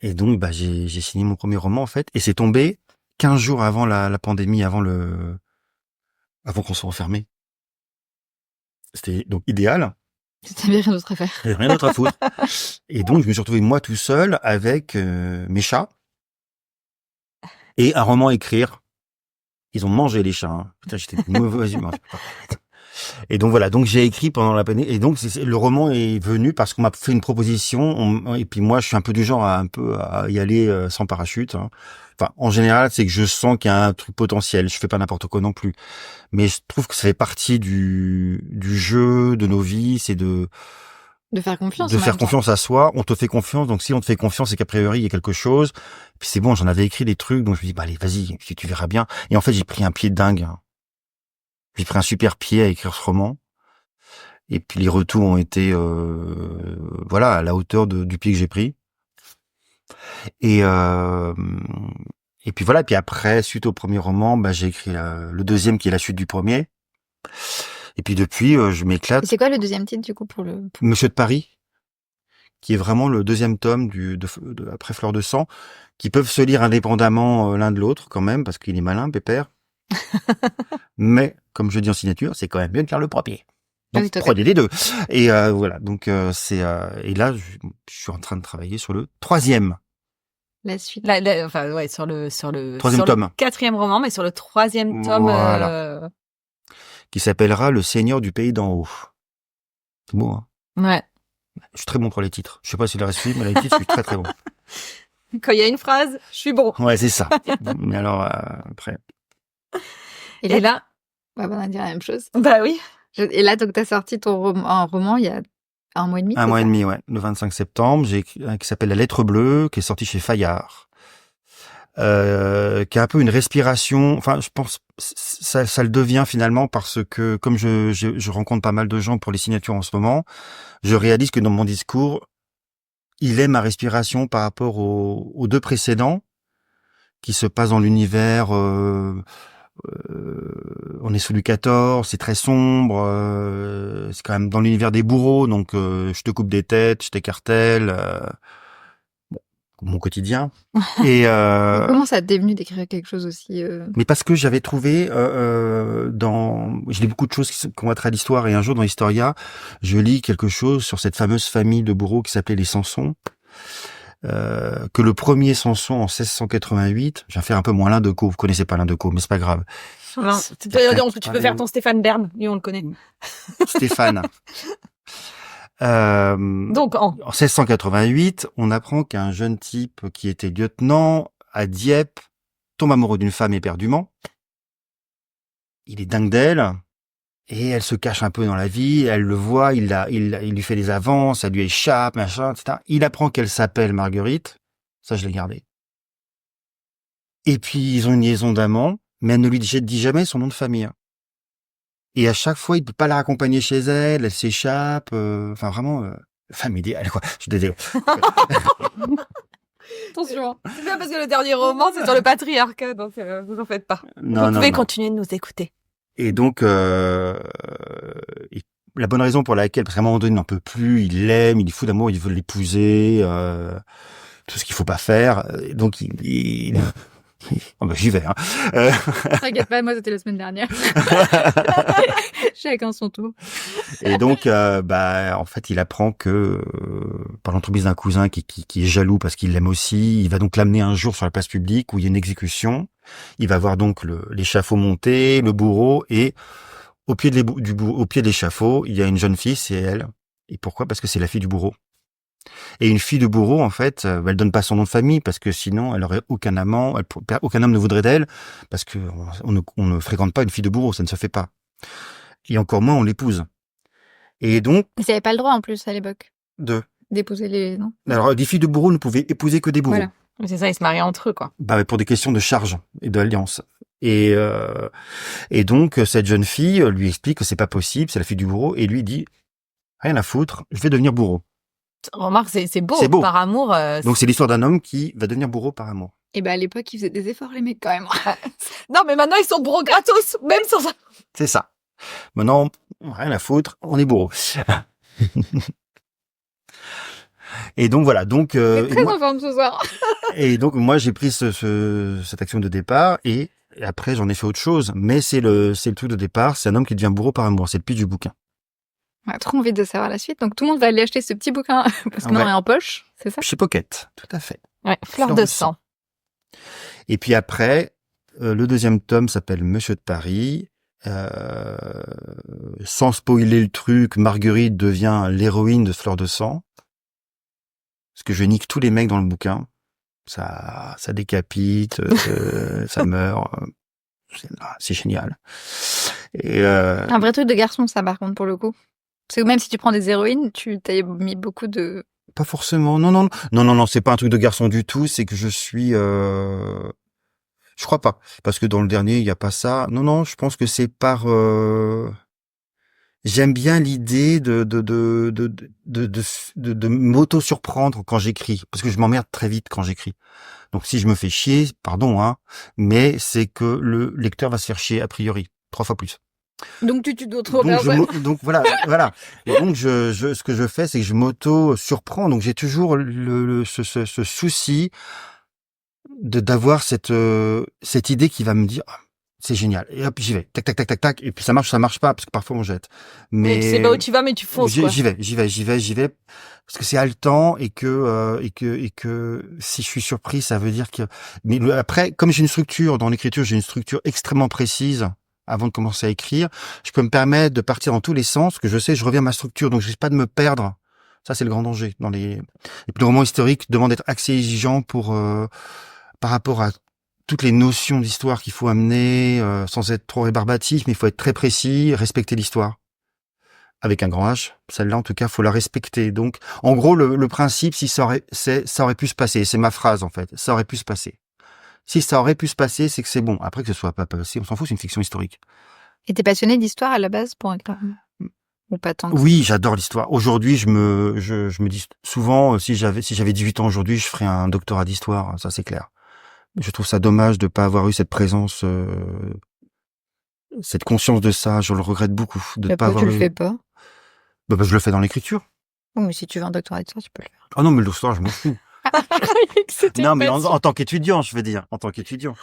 Et donc j'ai signé mon premier roman en fait. Et c'est tombé 15 jours avant la pandémie, avant qu'on soit enfermé. C'était donc idéal. T'avais rien d'autre à faire. J'avais rien d'autre à foutre. Et donc je me suis retrouvé moi tout seul avec mes chats et un roman à écrire. Ils ont mangé les chats. Hein. Putain, j'étais mauvais humeur. Et donc voilà, donc j'ai écrit pendant la pandémie. Et donc le roman est venu parce qu'on m'a fait une proposition. Et puis moi, je suis un peu du genre à y aller sans parachute. Hein. Enfin, en général, c'est que je sens qu'il y a un truc potentiel. Je fais pas n'importe quoi non plus. Mais je trouve que ça fait partie du jeu, de nos vies. C'est de faire confiance. De faire confiance à soi. On te fait confiance. Donc si on te fait confiance, c'est qu'a priori, il y a quelque chose. Puis c'est bon, j'en avais écrit des trucs. Donc je me dis, bah allez, vas-y, tu verras bien. Et en fait, j'ai pris un pied dingue. Hein. J'ai pris un super pied à écrire ce roman. Et puis les retours ont été voilà, à la hauteur du pied que j'ai pris. Et puis voilà, puis après, suite au premier roman, bah j'ai écrit le deuxième qui est la suite du premier, Et puis depuis, je Et m'éclate. c'est quoi le deuxième titre, du coup, pour le... Monsieur de Paris, qui est vraiment le deuxième tome après Fleur de sang, qui peuvent se lire indépendamment l'un de l'autre quand même, parce qu'il est malin, Pépère. Mais, comme je dis en signature, c'est quand même mieux de faire le premier. Donc, Oui, tout à fait. prenez les deux. Et voilà, donc et là, je suis en train de travailler sur le troisième La suite. Enfin, ouais, sur le Troisième tome. 4e roman, mais sur le 3e tome. Voilà. Qui s'appellera Le Seigneur du Pays d'en haut. C'est beau, hein. Ouais. Je suis très bon pour les titres. Je sais pas si le reste suit, mais les titres, je suis très très bon. Quand il y a une phrase, je suis bon. Ouais, c'est ça. Mais alors, après... Et là, Ouais, bah, on a dit la même chose. bah oui. Et là, donc, t'as sorti un roman il y a 1 mois et demi. Un c'est mois et ça demi, ouais. Le 25 septembre, j'ai écrit un qui s'appelle La Lettre Bleue, qui est sorti chez Fayard. Qui a un peu une respiration. Enfin, je pense ça le devient finalement parce que comme je rencontre pas mal de gens pour les signatures en ce moment, je réalise que dans mon discours, il est ma respiration par rapport aux deux précédents qui se passent dans l'univers. On est sous Louis XIV, c'est très sombre, c'est quand même dans l'univers des bourreaux, donc je te coupe des têtes, je t'écartèle. Mon quotidien. Et comment ça t'est venu d'écrire quelque chose aussi mais parce que j'avais trouvé je lis beaucoup de choses qui ont trait à l'histoire, et un jour dans Historia, je lis quelque chose sur cette fameuse famille de bourreaux qui s'appelait les Samson, que le premier Samson en 1688, je vais faire un peu moins l'un de Co, vous connaissez pas l'un de Co, mais c'est pas grave. Non, tu peux faire ton Stéphane Bern, lui on le connaît. Stéphane. Donc en 1688, on apprend qu'un jeune type qui était lieutenant à Dieppe tombe amoureux d'une femme éperdument. Il est dingue d'elle et elle se cache un peu dans la vie. Elle le voit, il lui fait des avances, elle lui échappe, machin, etc. Il apprend qu'elle s'appelle Marguerite. Ça, je l'ai gardé. Et puis ils ont une liaison d'amants, mais elle ne lui dit jamais son nom de famille. Et à chaque fois, il peut pas la raccompagner chez elle, elle s'échappe. Enfin, vraiment, femme idéale, quoi. Je suis désolé. attention. C'est bien parce que le dernier roman, c'est sur le patriarcat, donc vous en faites pas. Non, vous pouvez non. continuer de nous écouter. Et donc, la bonne raison pour laquelle, parce qu'à un moment donné, il n'en peut plus, il l'aime, il est fou d'amour, il veut l'épouser, tout ce qu'il faut pas faire. Donc, oh bah, j'y vais. Hein. T'inquiète pas, moi c'était la semaine dernière. Chacun son tour. Et donc, en fait, il apprend que par l'entremise d'un cousin qui est jaloux parce qu'il l'aime aussi, il va donc l'amener un jour sur la place publique où il y a une exécution. Il va voir donc l'échafaud monter, le bourreau, et au pied de l'échafaud, il y a une jeune fille, c'est elle. Et pourquoi ? Parce que c'est la fille du bourreau. Et une fille de bourreau, en fait, elle donne pas son nom de famille parce que sinon, elle aurait aucun amant, aucun homme ne voudrait d'elle parce que on ne fréquente pas une fille de bourreau, ça ne se fait pas. Et encore moins, on l'épouse. Et donc, Ils n'avaient pas le droit en plus à l'époque d'épouser les... Non. alors, des filles de bourreau ne pouvaient épouser que des bourreaux. Voilà. C'est ça, ils se marient entre eux, quoi. Pour des questions de charge et d'alliance. Et donc, cette jeune fille lui explique que c'est pas possible, c'est la fille du bourreau, et lui dit, rien à foutre, je vais devenir bourreau. Remarque, c'est beau. C'est beau. Par amour. Donc, c'est l'histoire d'un homme qui va devenir bourreau par amour. Et à l'époque, ils faisaient des efforts, les mecs, quand même. Non, mais maintenant, ils sont bourreaux gratos, même sans ça. C'est ça. Maintenant, rien à foutre, on est bourreau. Et donc voilà, donc Très en forme ce soir. et donc moi j'ai pris cette action de départ, et après j'en ai fait autre chose, mais c'est le truc de départ, c'est un homme qui devient bourreau par amour, c'est le pitch du bouquin. On a trop envie de savoir la suite, donc tout le monde va aller acheter ce petit bouquin parce qu'on Ouais. en est en poche, c'est ça? Chez Pocket, tout à fait. Ouais, fleur de sang. Et puis après, le deuxième tome s'appelle Monsieur de Paris. Sans spoiler le truc, Marguerite devient l'héroïne de Fleur de sang. Parce que je nique tous les mecs dans le bouquin. Ça décapite, ça meurt. C'est génial. Et Un vrai truc de garçon, ça, par contre, pour le coup. Parce que même si tu prends des héroïnes, tu t'as mis beaucoup de... pas forcément. Non, c'est pas un truc de garçon du tout. C'est que je suis. Je crois pas, parce que dans le dernier il y a pas ça. Non, je pense que c'est par. J'aime bien l'idée de m'auto-surprendre quand j'écris, parce que je m'emmerde très vite quand j'écris. Donc si je me fais chier, pardon, hein, mais c'est que le lecteur va se faire chier a priori 3 fois plus. Donc tu tues d'autres personnes. Donc voilà. Et donc ce que je fais, c'est que je m'auto-surprends. Donc j'ai toujours ce souci d'avoir cette idée qui va me dire, ah, c'est génial. Et hop, j'y vais. Tac, tac, tac, tac, tac. Et puis ça marche pas, parce que parfois on jette. Mais tu sais pas où tu vas, mais tu fonces, quoi. J'y vais. Parce que c'est haletant et que si je suis surpris, ça veut dire que, mais après, comme j'ai une structure, dans l'écriture, j'ai une structure extrêmement précise avant de commencer à écrire, je peux me permettre de partir dans tous les sens, que je sais, je reviens à ma structure, donc je risque pas de me perdre. Ça, c'est le grand danger et puis le roman historique demande d'être assez exigeant par rapport à toutes les notions d'histoire qu'il faut amener, sans être trop rébarbatif, mais il faut être très précis, respecter l'histoire. Avec un grand H, celle-là, en tout cas, faut la respecter. Donc, en gros, le principe, si ça aurait pu se passer. C'est ma phrase, en fait. Ça aurait pu se passer. Si ça aurait pu se passer, c'est que c'est bon. Après, que ce soit pas passé, on s'en fout, c'est une fiction historique. Et t'es passionné d'histoire à la base pour écrire? Ou pas tant que ça? Oui, j'adore l'histoire. Aujourd'hui, je me dis souvent, si j'avais 18 ans aujourd'hui, je ferais un doctorat d'histoire. Ça, c'est clair. Je trouve ça dommage de pas avoir eu cette présence, cette conscience de ça. Je le regrette beaucoup de pas avoir tu le eu. fais pas? Bah, je le fais dans l'écriture. Oh, mais si tu veux un doctorat d'histoire, tu peux le faire. Ah non, mais le soir, je m'en fous. Non, mais en tant qu'étudiant, je veux dire, en tant qu'étudiant.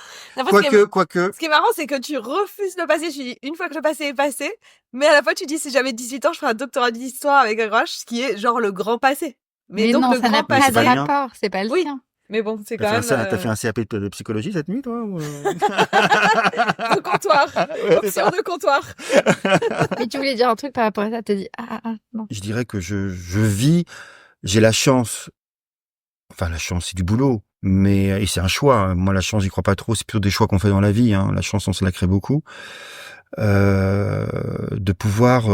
Quoique. Ce qui est marrant, c'est que tu refuses le passé. Tu dis, une fois que le passé est passé, mais à la fois, tu dis, si j'avais 18 ans, je ferais un doctorat d'histoire avec un grand H, ce qui est genre le grand passé. Mais donc, non, le ça n'a grand pas passé. de rapport, c'est pas le Oui. sien. Mais bon, c'est quand même. T'as fait un CAP de psychologie cette nuit, toi? De comptoir. Option de comptoir. Mais tu voulais dire un truc par rapport à ça, t'as dit, non. Je dirais que je vis, j'ai la chance, c'est du boulot, et c'est un choix. Moi, la chance, j'y crois pas trop, c'est plutôt des choix qu'on fait dans la vie, hein. La chance, on se la crée beaucoup. De pouvoir,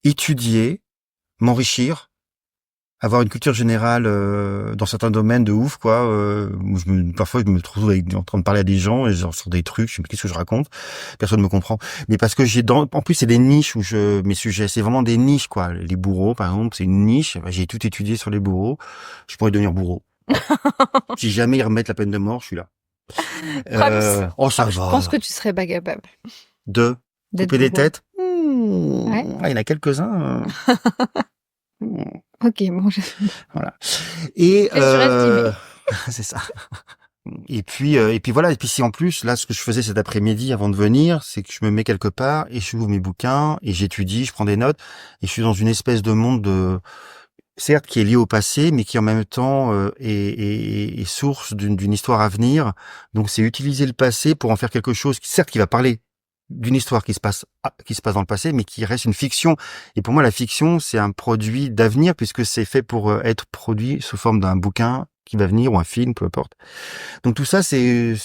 étudier, m'enrichir, avoir une culture générale dans certains domaines de ouf, quoi. Parfois je me trouve en train de parler à des gens et genre sur des trucs, je me dis qu'est-ce que je raconte, personne me comprend. Mais parce que en plus c'est des niches où mes sujets, c'est vraiment des niches, quoi. Les bourreaux par exemple, c'est une niche. J'ai tout étudié sur les bourreaux. Je pourrais devenir bourreau. Si jamais ils remettent la peine de mort, je suis là. Ça va. Je pense que tu serais pas capable. D'être couper des bourreau. têtes. Ouais. Il y en a quelques-uns. Ok, bon. Voilà. Et Je c'est ça. Et puis voilà. Et puis si en plus là, ce que je faisais cet après-midi avant de venir, c'est que je me mets quelque part et je ouvre mes bouquins et j'étudie, je prends des notes et je suis dans une espèce de monde certes qui est lié au passé, mais qui en même temps est source d'une histoire à venir. Donc c'est utiliser le passé pour en faire quelque chose qui va parler d'une histoire qui se passe dans le passé, mais qui reste une fiction. Et pour moi, la fiction, c'est un produit d'avenir puisque c'est fait pour être produit sous forme d'un bouquin qui va venir ou un film, peu importe. Donc tout ça, c'est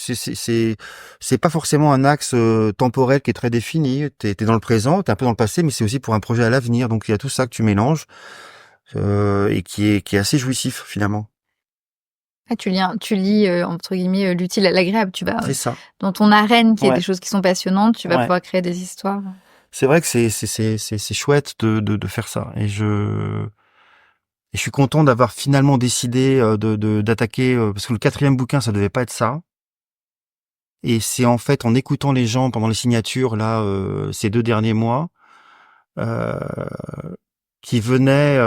pas forcément un axe temporel qui est très défini. T'es dans le présent, t'es un peu dans le passé, mais c'est aussi pour un projet à l'avenir. Donc il y a tout ça que tu mélanges et qui est assez jouissif finalement. Tu lis entre guillemets l'utile à l'agréable. Tu vas C'est ça. dans ton arène qui est Ouais. des choses qui sont passionnantes. Tu vas Ouais. pouvoir créer des histoires. C'est vrai que c'est chouette de faire ça. Et je suis content d'avoir finalement décidé d'attaquer parce que le 4e bouquin, ça devait pas être ça. Et c'est en fait en écoutant les gens pendant les signatures là ces 2 derniers mois qui venaient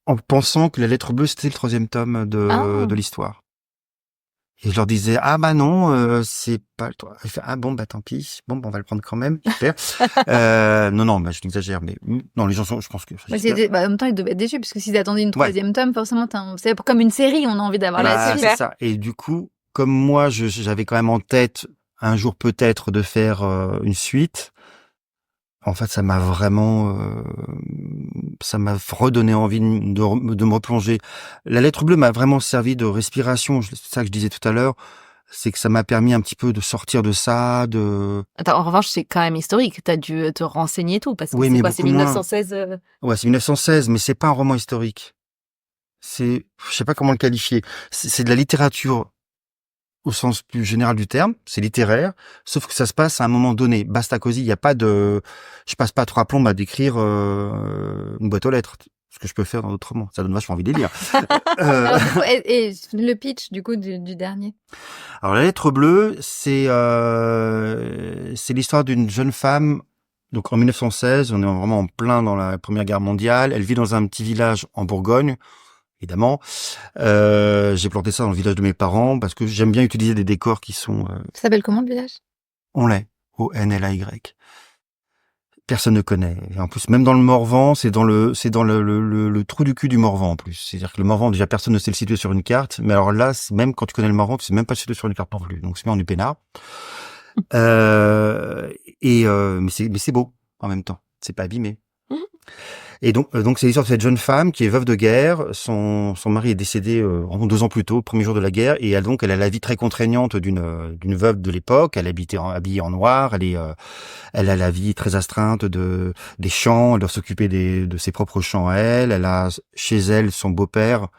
en pensant que la lettre bleue c'était le 3e tome de l'histoire. Et je leur disais bah non c'est pas le 3. Il fait bon bah tant pis. Bon on va le prendre quand même. Super. Non je l'exagère mais non les gens sont je pense que En même temps ils devaient être déçus parce que s'ils attendaient une 3e tome forcément c'est comme une série, on a envie d'avoir la suite. C'est ça. Et du coup comme moi j'avais quand même en tête un jour peut-être de faire une suite. En fait, ça m'a vraiment, ça m'a redonné envie de me replonger. La lettre bleue m'a vraiment servi de respiration. C'est ça que je disais tout à l'heure. C'est que ça m'a permis un petit peu de sortir de ça, Attends, en revanche, c'est quand même historique. T'as dû te renseigner tout parce que oui, c'est mais quoi, c'est beaucoup moins. 1916. Ouais, c'est 1916, mais c'est pas un roman historique. Je sais pas comment le qualifier. C'est de la littérature au sens plus général du terme, c'est littéraire, sauf que ça se passe à un moment donné. Basta così, il y a pas je passe pas 3 plombes à décrire une boîte aux lettres. ce que je peux faire autrement. Ça donne vachement envie de les lire. Alors, du coup, et le pitch, du coup, du dernier. Alors, La lettre bleue, c'est l'histoire d'une jeune femme. Donc, en 1916, on est vraiment en plein dans la Première Guerre mondiale. Elle vit dans un petit village en Bourgogne, évidemment. J'ai planté ça dans le village de mes parents parce que j'aime bien utiliser des décors qui sont... Ça s'appelle comment, le village? Onlay, O-N-L-A-Y. Personne ne connaît. Et en plus, même dans le Morvan, c'est dans le trou du cul du Morvan, en plus. C'est-à-dire que le Morvan, déjà, personne ne sait le situer sur une carte. Mais alors là, même quand tu connais le Morvan, tu sais même pas le situer sur une carte non plus. Donc, c'est bien en du peinard. Mais c'est beau, en même temps. C'est pas abîmé. Et donc c'est l'histoire de cette jeune femme qui est veuve de guerre. Son mari est décédé environ 2 ans plus tôt, le premier jour de la guerre, et elle a la vie très contraignante d'une veuve de l'époque. Elle habitait habillée en noir. Elle a la vie très astreinte des champs. Elle doit s'occuper de ses propres champs à elle. Elle a chez elle son beau-père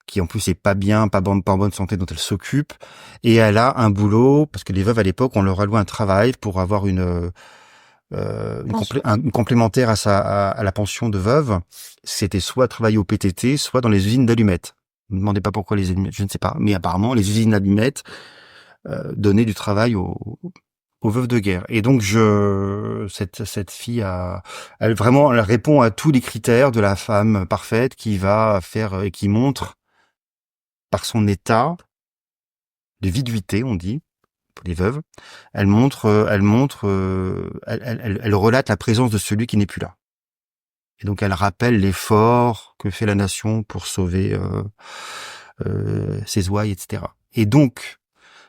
qui en plus est pas en bonne santé, dont elle s'occupe. Et elle a un boulot parce que les veuves à l'époque, on leur allouait un travail pour avoir une complémentaire à la pension de veuve. C'était soit travailler au PTT, soit dans les usines d'allumettes. Ne me demandez pas pourquoi les allumettes, je ne sais pas. Mais apparemment, les usines d'allumettes donnaient du travail aux veuves de guerre. Et donc, cette fille elle répond à tous les critères de la femme parfaite qui va faire et qui montre par son état de viduité, on dit, pour les veuves, elle relate la présence de celui qui n'est plus là. Et donc elle rappelle l'effort que fait la nation pour sauver ses ouailles, etc. Et donc,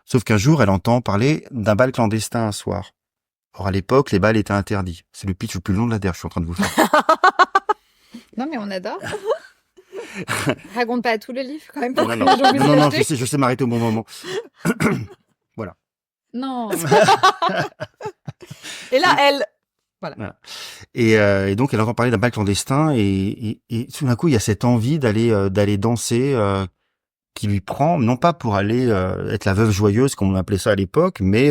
sauf qu'un jour, elle entend parler d'un bal clandestin un soir. Or, à l'époque, les bals étaient interdits. C'est le pitch le plus long de la terre, je suis en train de vous faire. Non, mais on adore. Raconte pas tout le livre, quand même. Non, je sais m'arrêter au bon moment. Voilà. Non. Et là, elle... Voilà. Et donc, elle entend parler d'un bal clandestin et tout d'un coup, il y a cette envie d'aller danser qui lui prend, non pas pour aller être la veuve joyeuse, comme on appelait ça à l'époque, mais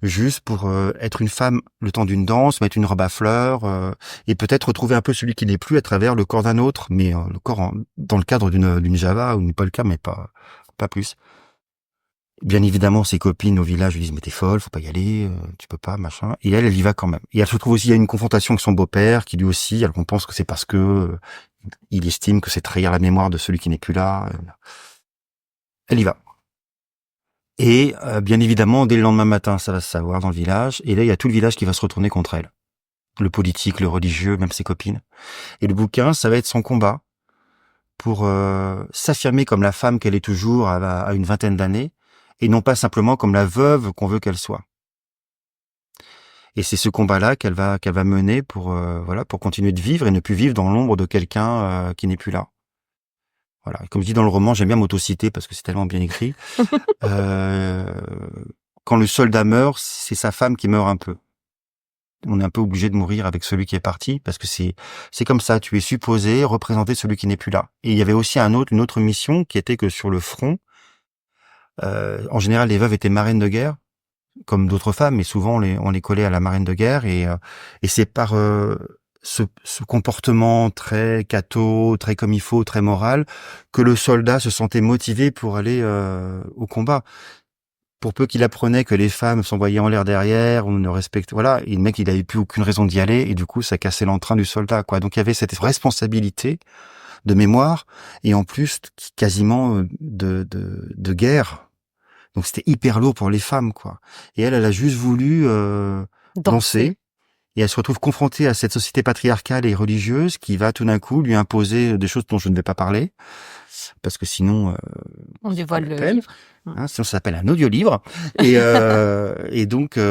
juste pour être une femme le temps d'une danse, mettre une robe à fleurs et peut-être retrouver un peu celui qui n'est plus à travers le corps d'un autre, mais le corps dans le cadre d'une Java ou une polka, mais pas plus. Bien évidemment, ses copines au village lui disent mais t'es folle, faut pas y aller, tu peux pas, machin. Et elle y va quand même. Et elle se trouve aussi, il y a une confrontation avec son beau-père qui lui aussi, on pense que c'est parce que il estime que c'est trahir la mémoire de celui qui n'est plus là. Elle y va. Et bien évidemment, dès le lendemain matin, ça va se savoir dans le village. Et là, il y a tout le village qui va se retourner contre elle. Le politique, le religieux, même ses copines. Et le bouquin, ça va être son combat pour s'affirmer comme la femme qu'elle est toujours à une vingtaine d'années, et non pas simplement comme la veuve qu'on veut qu'elle soit. Et c'est ce combat-là qu'elle va mener pour continuer de vivre et ne plus vivre dans l'ombre de quelqu'un qui n'est plus là. Voilà. Comme je dis dans le roman, j'aime bien m'autociter parce que c'est tellement bien écrit. Quand le soldat meurt, c'est sa femme qui meurt un peu. On est un peu obligé de mourir avec celui qui est parti parce que c'est comme ça. Tu es supposé représenter celui qui n'est plus là. Et il y avait aussi une autre mission qui était que sur le front, en général, les veuves étaient marraines de guerre, comme d'autres femmes, mais souvent on les collait à la marraine de guerre et c'est par ce comportement très catho, très comme il faut, très moral, que le soldat se sentait motivé pour aller au combat. Pour peu qu'il apprenait que les femmes s'envoyaient en l'air derrière, on ne respecte, voilà, et le mec il avait plus aucune raison d'y aller et du coup ça cassait l'entrain du soldat, quoi. Donc il y avait cette responsabilité de mémoire et en plus quasiment de guerre. Donc c'était hyper lourd pour les femmes, quoi. Et elle a juste voulu danser. Et elle se retrouve confrontée à cette société patriarcale et religieuse qui va tout d'un coup lui imposer des choses dont je ne vais pas parler, parce que sinon on dévoile le livre. Hein, sinon ça s'appelle un audio-livre. Et donc ça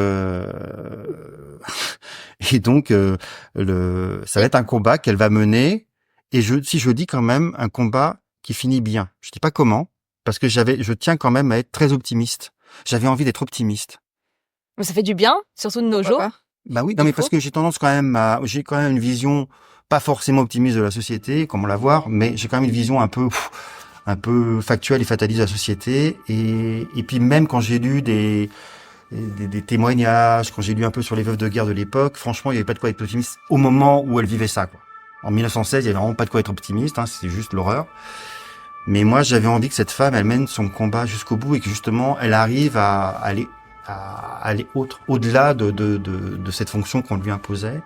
va être un combat qu'elle va mener. Et si je dis quand même un combat qui finit bien. Je dis pas comment, parce que je tiens quand même à être très optimiste. J'avais envie d'être optimiste. Mais ça fait du bien, surtout de nos jours. Bah oui, non mais parce que j'ai tendance j'ai quand même une vision pas forcément optimiste de la société, comme on la voit, mais j'ai quand même une vision un peu factuelle et fataliste de la société. Et puis même quand j'ai lu des témoignages, quand j'ai lu un peu sur les veuves de guerre de l'époque, franchement, il y avait pas de quoi être optimiste au moment où elles vivaient ça, quoi. En 1916, il y avait vraiment pas de quoi être optimiste, hein, c'est juste l'horreur. Mais moi, j'avais envie que cette femme, elle mène son combat jusqu'au bout et que justement, elle arrive à aller au-delà de cette fonction qu'on lui imposait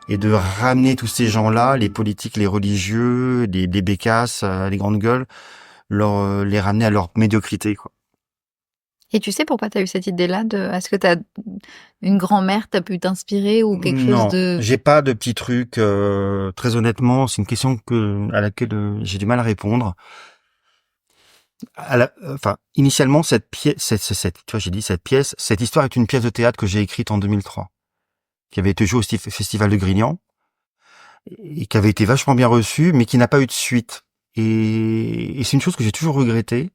et de ramener tous ces gens-là, les politiques, les religieux, les bécasses, les grandes gueules, les ramener à leur médiocrité, quoi. Et tu sais pourquoi tu as eu cette idée-là est-ce que t'as une grand-mère t'a pu t'inspirer ou quelque chose Non, de... j'ai pas de petits trucs. Très honnêtement, c'est une question à laquelle j'ai du mal à répondre. Initialement, cette pièce, tu vois, j'ai dit cette pièce, cette histoire est une pièce de théâtre que j'ai écrite en 2003, qui avait été jouée au Festival de Grignan et qui avait été vachement bien reçue, mais qui n'a pas eu de suite. Et c'est une chose que j'ai toujours regrettée.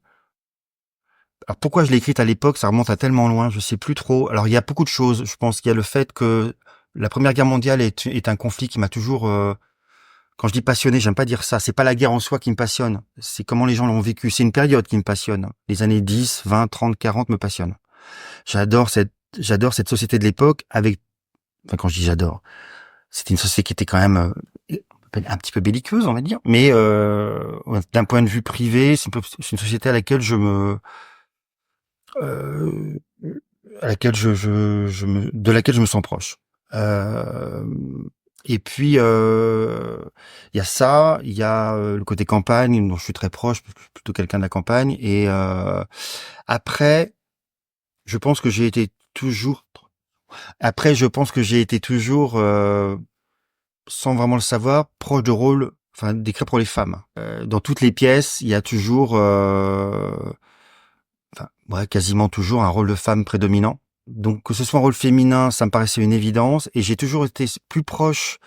Alors pourquoi je l'ai écrite à l'époque, ça remonte à tellement loin, je sais plus trop. Alors il y a beaucoup de choses. Je pense qu'il y a le fait que la Première Guerre mondiale est un conflit qui m'a toujours, quand je dis passionné, j'aime pas dire ça. C'est pas la guerre en soi qui me passionne. C'est comment les gens l'ont vécu. C'est une période qui me passionne. Les années 10, 20, 30, 40 me passionnent. J'adore cette société de l'époque quand je dis j'adore, c'était une société qui était quand même un petit peu belliqueuse, on va dire. Mais, d'un point de vue privé, c'est une société à laquelle euh, de laquelle je me sens proche. Et puis il y a ça, il y a le côté campagne dont je suis très proche, parce que je suis plutôt quelqu'un de la campagne. Et après, je pense que j'ai été toujours. Sans vraiment le savoir, proche de rôle, d'écrire pour les femmes. Dans toutes les pièces, il y a toujours quasiment toujours un rôle de femme prédominant. Donc que ce soit un rôle féminin, ça me paraissait une évidence, et j'ai toujours été plus proche,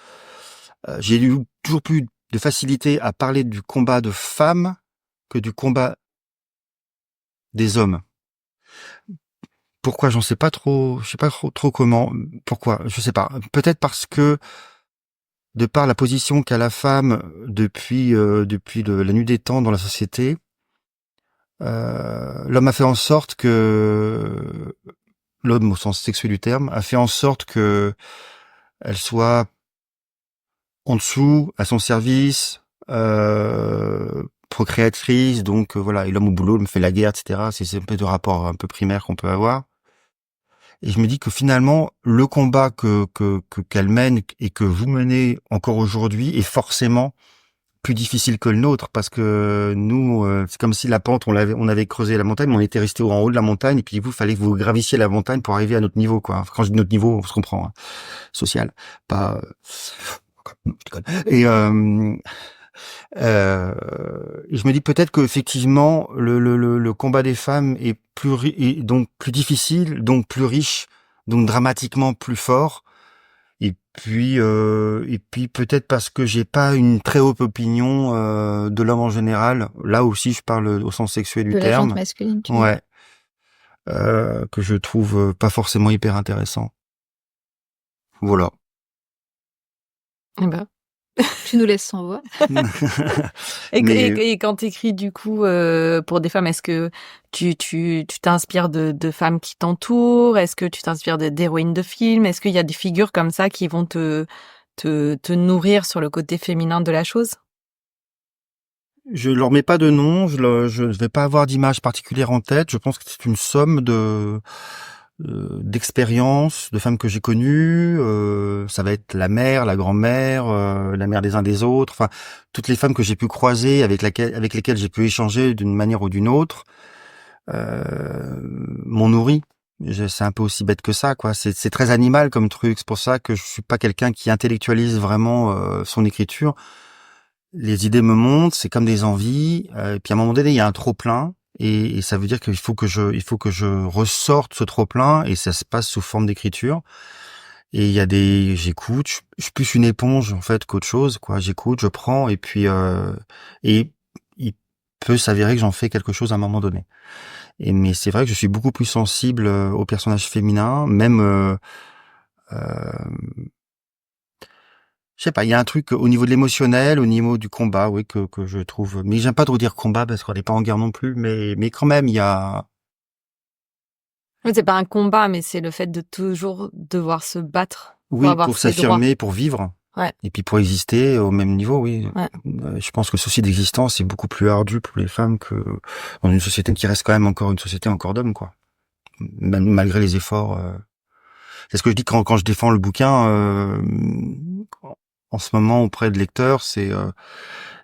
j'ai eu toujours plus de facilité à parler du combat de femmes que du combat des hommes. Pourquoi? J'en sais pas trop, je sais pas trop comment. Pourquoi? Je sais pas. Peut-être parce que de par la position qu'a la femme depuis la nuit des temps dans la société, l'homme a fait en sorte que l'homme au sens sexuel du terme a fait en sorte que elle soit en dessous, à son service, procréatrice, donc voilà, et l'homme au boulot me fait la guerre, etc. C'est un peu de rapport un peu primaire qu'on peut avoir. Et je me dis que finalement, le combat qu'elle mène et que vous menez encore aujourd'hui est forcément plus difficile que le nôtre, parce que nous, c'est comme si la pente, on avait creusé la montagne, mais on était resté en haut de la montagne, et puis fallait que vous gravissiez la montagne pour arriver à notre niveau, quoi. Quand je dis notre niveau, on se comprend, hein, social, pas. Je déconne. Et je me dis peut-être que effectivement le combat des femmes est donc plus difficile, donc plus riche, donc dramatiquement plus fort. Et puis peut-être parce que j'ai pas une très haute opinion de l'homme en général. Là aussi, je parle au sens sexuel du De la terme. jante masculine, tu veux Ouais, que je trouve pas forcément hyper intéressant. Voilà. Eh ben. Tu nous laisses sans voix. Et quand t'écris du coup pour des femmes, est-ce que tu t'inspires de femmes qui t'entourent? Est-ce que tu t'inspires d'héroïnes de films? Est-ce qu'il y a des figures comme ça qui vont te nourrir sur le côté féminin de la chose? Je leur mets pas de nom, je vais pas avoir d'image particulière en tête. Je pense que c'est une somme d'expériences de femmes que j'ai connues. Ça va être la mère, la grand-mère, la mère des uns des autres. Enfin, toutes les femmes que j'ai pu croiser, avec lesquelles j'ai pu échanger d'une manière ou d'une autre, m'ont nourri. C'est un peu aussi bête que ça, quoi. C'est très animal comme truc. C'est pour ça que je suis pas quelqu'un qui intellectualise vraiment son écriture. Les idées me montent, c'est comme des envies. Et puis à un moment donné, il y a un trop plein. Et ça veut dire qu'il faut que je ressorte ce trop plein, et ça se passe sous forme d'écriture. Et il y a j'écoute, je suis plus une éponge en fait qu'autre chose, quoi. J'écoute, je prends, et puis et il peut s'avérer que j'en fais quelque chose à un moment donné. Mais c'est vrai que je suis beaucoup plus sensible aux personnages féminins, même je sais pas, il y a un truc au niveau de l'émotionnel, au niveau du combat, oui, que je trouve. Mais j'aime pas trop dire combat parce qu'on n'est pas en guerre non plus, mais quand même, il y a. Oui, c'est pas un combat, mais c'est le fait de toujours devoir se battre pour Oui, avoir pour ses droits. s'affirmer, pour vivre. Ouais. Et puis pour exister au même niveau, oui. Ouais. Je pense que le souci d'existence est beaucoup plus ardu pour les femmes que dans une société qui reste quand même encore une société encore d'hommes, quoi. Malgré les efforts. C'est ce que je dis quand je défends le bouquin en ce moment auprès de lecteurs, c'est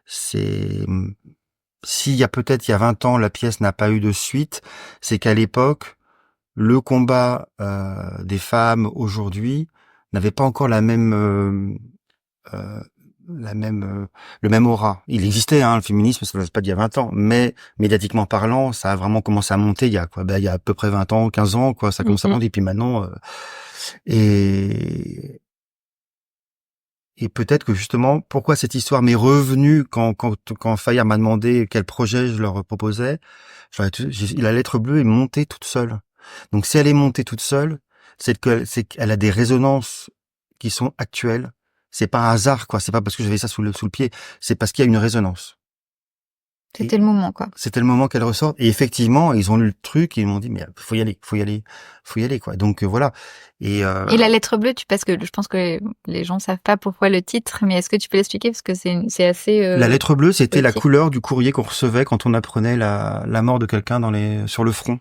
s'il y a peut-être il y a 20 ans la pièce n'a pas eu de suite, c'est qu'à l'époque le combat des femmes aujourd'hui n'avait pas encore euh, le même aura. Il existait, hein, le féminisme, ça ne date pas d'il y a 20 ans, mais médiatiquement parlant, ça a vraiment commencé à monter il y a quoi, il y a à peu près 20 ans, 15 ans, quoi, ça commence à monter, et puis maintenant, et, et peut-être que justement, pourquoi cette histoire m'est revenue quand Fayard m'a demandé quel projet je leur proposais, la lettre bleue est montée toute seule. Donc si elle est montée toute seule, c'est qu'elle a des résonances qui sont actuelles. C'est pas un hasard, quoi. C'est pas parce que j'avais ça sous le pied. C'est parce qu'il y a une résonance. C'était le moment, quoi. C'était le moment qu'elle ressorte. Et effectivement, ils ont lu le truc et ils m'ont dit, mais faut y aller, quoi. Donc voilà. Et la lettre bleue, parce que je pense que les gens savent pas pourquoi le titre, mais est-ce que tu peux l'expliquer parce que c'est assez. La lettre bleue, c'était la petit. couleur du courrier qu'on recevait quand on apprenait la mort de quelqu'un sur le front.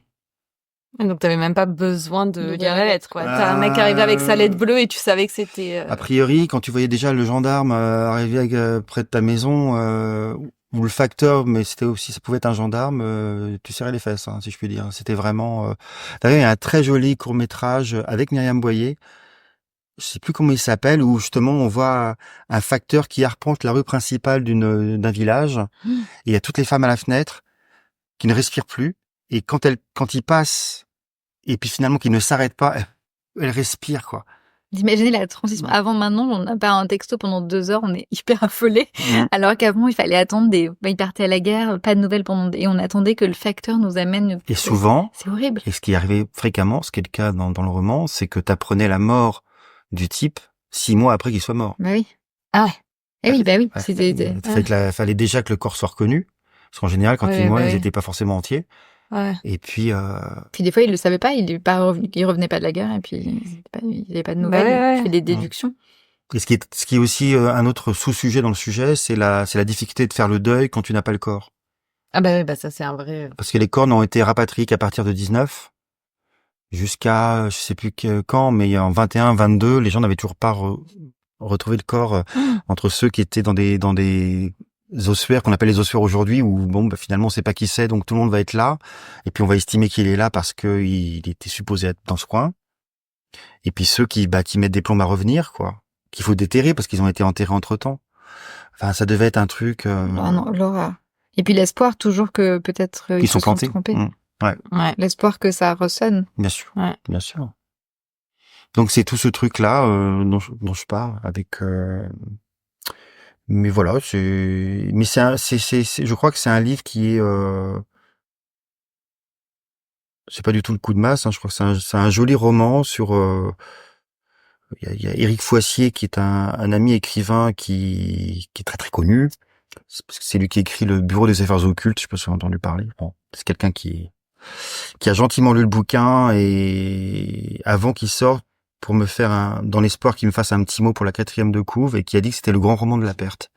Donc t'avais même pas besoin de De lire la lettre, quoi. T'as un mec Ah. qui arrivait avec sa lettre bleue et tu savais que c'était. A priori, quand tu voyais déjà le gendarme arriver près de ta maison, ou le facteur, mais c'était aussi, ça pouvait être un gendarme, tu serrais les fesses, hein, si je puis dire. C'était vraiment. D'ailleurs, il y a un très joli court-métrage avec Myriam Boyer. Je sais plus comment il s'appelle, où justement on voit un facteur qui arpente la rue principale d'un village. Et il y a toutes les femmes à la fenêtre qui ne respirent plus. Et quand il passe, et puis finalement qu'il ne s'arrête pas, elle respire, quoi. D'imaginer la transition. Avant, maintenant, on n'a pas un texto pendant 2 heures, on est hyper affolé. Alors qu'avant, il fallait attendre il partait à la guerre, pas de nouvelles et on attendait que le facteur nous amène. Et souvent. C'est horrible. Et ce qui arrivait fréquemment, ce qui est le cas dans le roman, c'est que t'apprenais la mort du type 6 mois après qu'il soit mort. Bah oui. Ah ouais. Eh oui, bah oui. Fallait déjà que le corps soit reconnu. Parce qu'en général, quand ils mouraient, ils étaient pas forcément entiers. Ouais. Et puis, Puis des fois, il le savait pas, il revenait pas de la guerre et puis il avait pas de nouvelles. Il fait des déductions. Et ce qui est aussi un autre sous-sujet dans le sujet, c'est la difficulté de faire le deuil quand tu n'as pas le corps. Ah bah oui, ça c'est un vrai. Parce que les corps n'ont été rapatriés qu'à partir de 19 jusqu'à je sais plus quand, mais en 21, 22, les gens n'avaient toujours pas retrouvé le corps entre ceux qui étaient dans des ossuaires qu'on appelle les ossuaires aujourd'hui, où finalement on sait pas qui c'est, donc tout le monde va être là, et puis on va estimer qu'il est là parce que il était supposé être dans ce coin. Et puis ceux qui mettent des plombs à revenir, quoi, qu'il faut déterrer parce qu'ils ont été enterrés entre-temps. Enfin, ça devait être un truc. Non, l'horreur. Et puis l'espoir toujours que peut-être ils se sont trompés. Ouais. L'espoir que ça ressonne. Bien sûr. Ouais. Bien sûr. Donc c'est tout ce truc-là dont je parle avec. Mais voilà, je crois que c'est un livre qui est. C'est pas du tout le coup de masse. Hein, je crois que c'est un joli roman sur. Il y a Éric Foissier qui est un ami écrivain qui est très très connu. C'est lui qui écrit le Bureau des affaires occultes. Je sais pas si vous avez entendu parler. Bon, c'est quelqu'un qui a gentiment lu le bouquin et avant qu'il sorte pour me faire dans l'espoir qu'il me fasse un petit mot pour la 4e de couve et qui a dit que c'était le grand roman de la perte.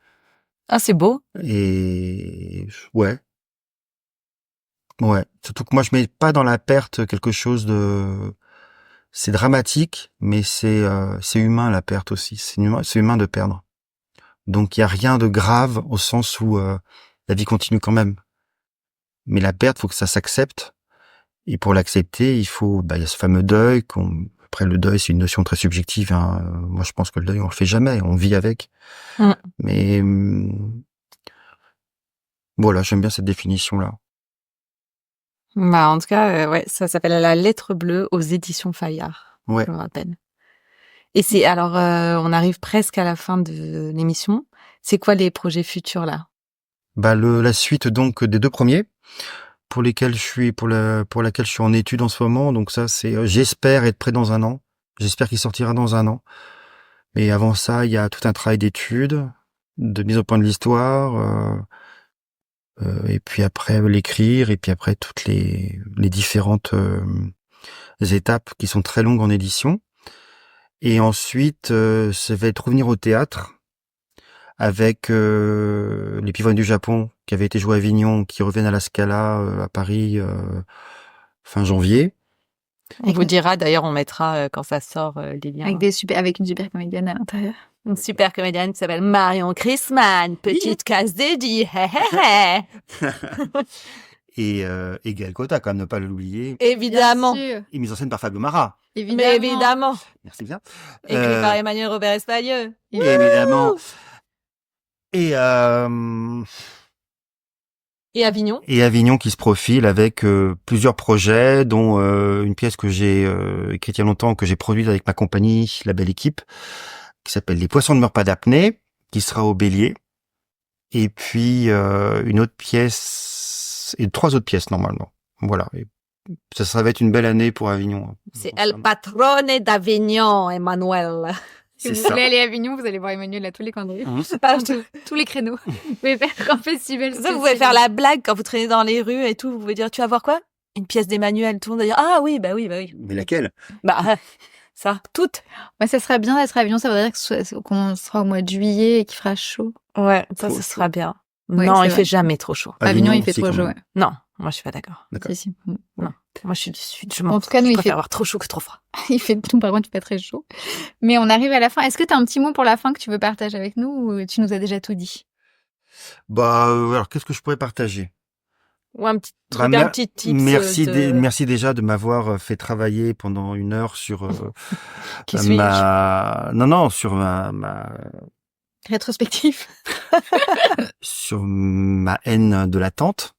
Ah, c'est beau. Et ouais. Surtout que moi je mets pas dans la perte quelque chose de. C'est dramatique, mais c'est humain la perte aussi. C'est humain de perdre. Donc il y a rien de grave au sens où la vie continue quand même. Mais la perte, faut que ça s'accepte. Et pour l'accepter, il y a ce fameux deuil. Après, le deuil, c'est une notion très subjective. Hein. Moi, je pense que le deuil, on le fait jamais. On vit avec. Mais voilà, j'aime bien cette définition-là. Bah, en tout cas, ça s'appelle La lettre bleue aux éditions Fayard. Ouais. Je me rappelle. Et alors, on arrive presque à la fin de l'émission. C'est quoi les projets futurs là? La suite donc des 2 premiers. Pour laquelle je suis en étude en ce moment. Donc ça, c'est, j'espère être prêt dans 1 an. J'espère qu'il sortira dans 1 an. Mais avant ça, il y a tout un travail d'étude, de mise au point de l'histoire, et puis après l'écrire, et puis après toutes les différentes étapes qui sont très longues en édition. Et ensuite, ça va être revenir au théâtre avec les Pivoines du Japon qui avaient été joués à Avignon, qui reviennent à la Scala à Paris fin janvier. On vous dira, d'ailleurs, on mettra quand ça sort les liens. Avec une super comédienne à l'intérieur. Une super comédienne qui s'appelle Marion Chrisman, petite case dédiée. Hé, hé, hé. Et Gaël Cota, quand même, ne pas l'oublier. Évidemment. Bien sûr. Et mise en scène par Fabio Mara. Mais évidemment. Merci bien. Écrit par Emmanuel Robert Espagnol. Évidemment. Et Avignon. Et Avignon qui se profile avec plusieurs projets, dont une pièce que j'ai écrite il y a longtemps, que j'ai produite avec ma compagnie, La Belle Équipe, qui s'appelle Les Poissons ne meurent pas d'apnée, qui sera au Bélier. Et puis une autre pièce, et 3 autres pièces normalement. Voilà. Et ça va être une belle année pour Avignon. C'est El Patrone d'Avignon, Emmanuel. Si C'est vous ça. voulez aller à Avignon, vous allez voir Emmanuel à tous les coins de rue. Partout. Tous les créneaux. Vous pouvez faire un festival. Ça, vous pouvez faire la blague quand vous traînez dans les rues et tout. Vous pouvez dire, tu vas voir quoi? Une pièce d'Emmanuel. Tout le monde va dire, ah oui, bah oui, bah oui. Mais laquelle? Bah, ça, toutes. Ouais, ça serait bien d'être à Avignon. Ça voudrait dire qu'on sera au mois de juillet et qu'il fera chaud. Ouais, ça, Trop ce chaud. sera bien. Ouais, Non, c'est il vrai. fait jamais trop chaud. Avignon, il fait aussi, trop quand chaud. même. Ouais. Non, moi, je suis pas d'accord. D'accord. Si, si. Moi, je suis du sud. En tout cas, nous, je il préfère fait, avoir trop chaud que trop froid. il fait tout, par contre, il fait très chaud. Mais on arrive à la fin. Est-ce que tu as un petit mot pour la fin que tu veux partager avec nous ou tu nous as déjà tout dit? Bah alors qu'est-ce que je pourrais partager? Ou un petit Bah, truc, un petit tip. merci déjà de m'avoir fait travailler pendant 1 heure sur Qui suis-je? sur ma Rétrospectif. sur ma haine de la tente.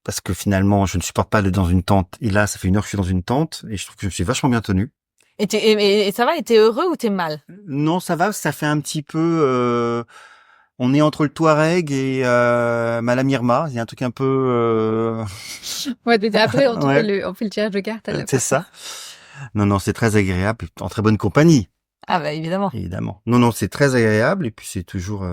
Parce que finalement, je ne supporte pas d'être dans une tente. Et là, ça fait 1 heure que je suis dans une tente et je trouve que je me suis vachement bien tenu. Et ça va, et t'es heureux ou t'es mal? Non, ça va, ça fait un petit peu... on est entre le Touareg et Madame Irma. Il y a un truc un peu... Ouais, après, on Ouais. fait le tirage de cartes à la c'est fin. ça. Non, c'est très agréable, en très bonne compagnie, Ah bah, évidemment. évidemment. Non, c'est très agréable et puis c'est toujours...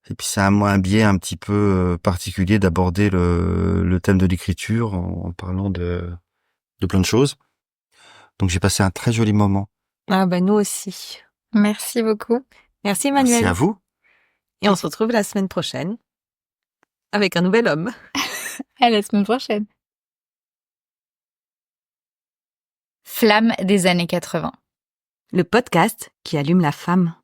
Et puis c'est un biais un petit peu particulier d'aborder le thème de l'écriture en parlant de plein de choses. Donc j'ai passé un très joli moment. Ah bah, nous aussi. Merci beaucoup. Merci, Emmanuel. Merci à vous. Et on se retrouve la semaine prochaine avec un nouvel homme. À la semaine prochaine. Flamme des années 80. Le podcast qui allume la femme.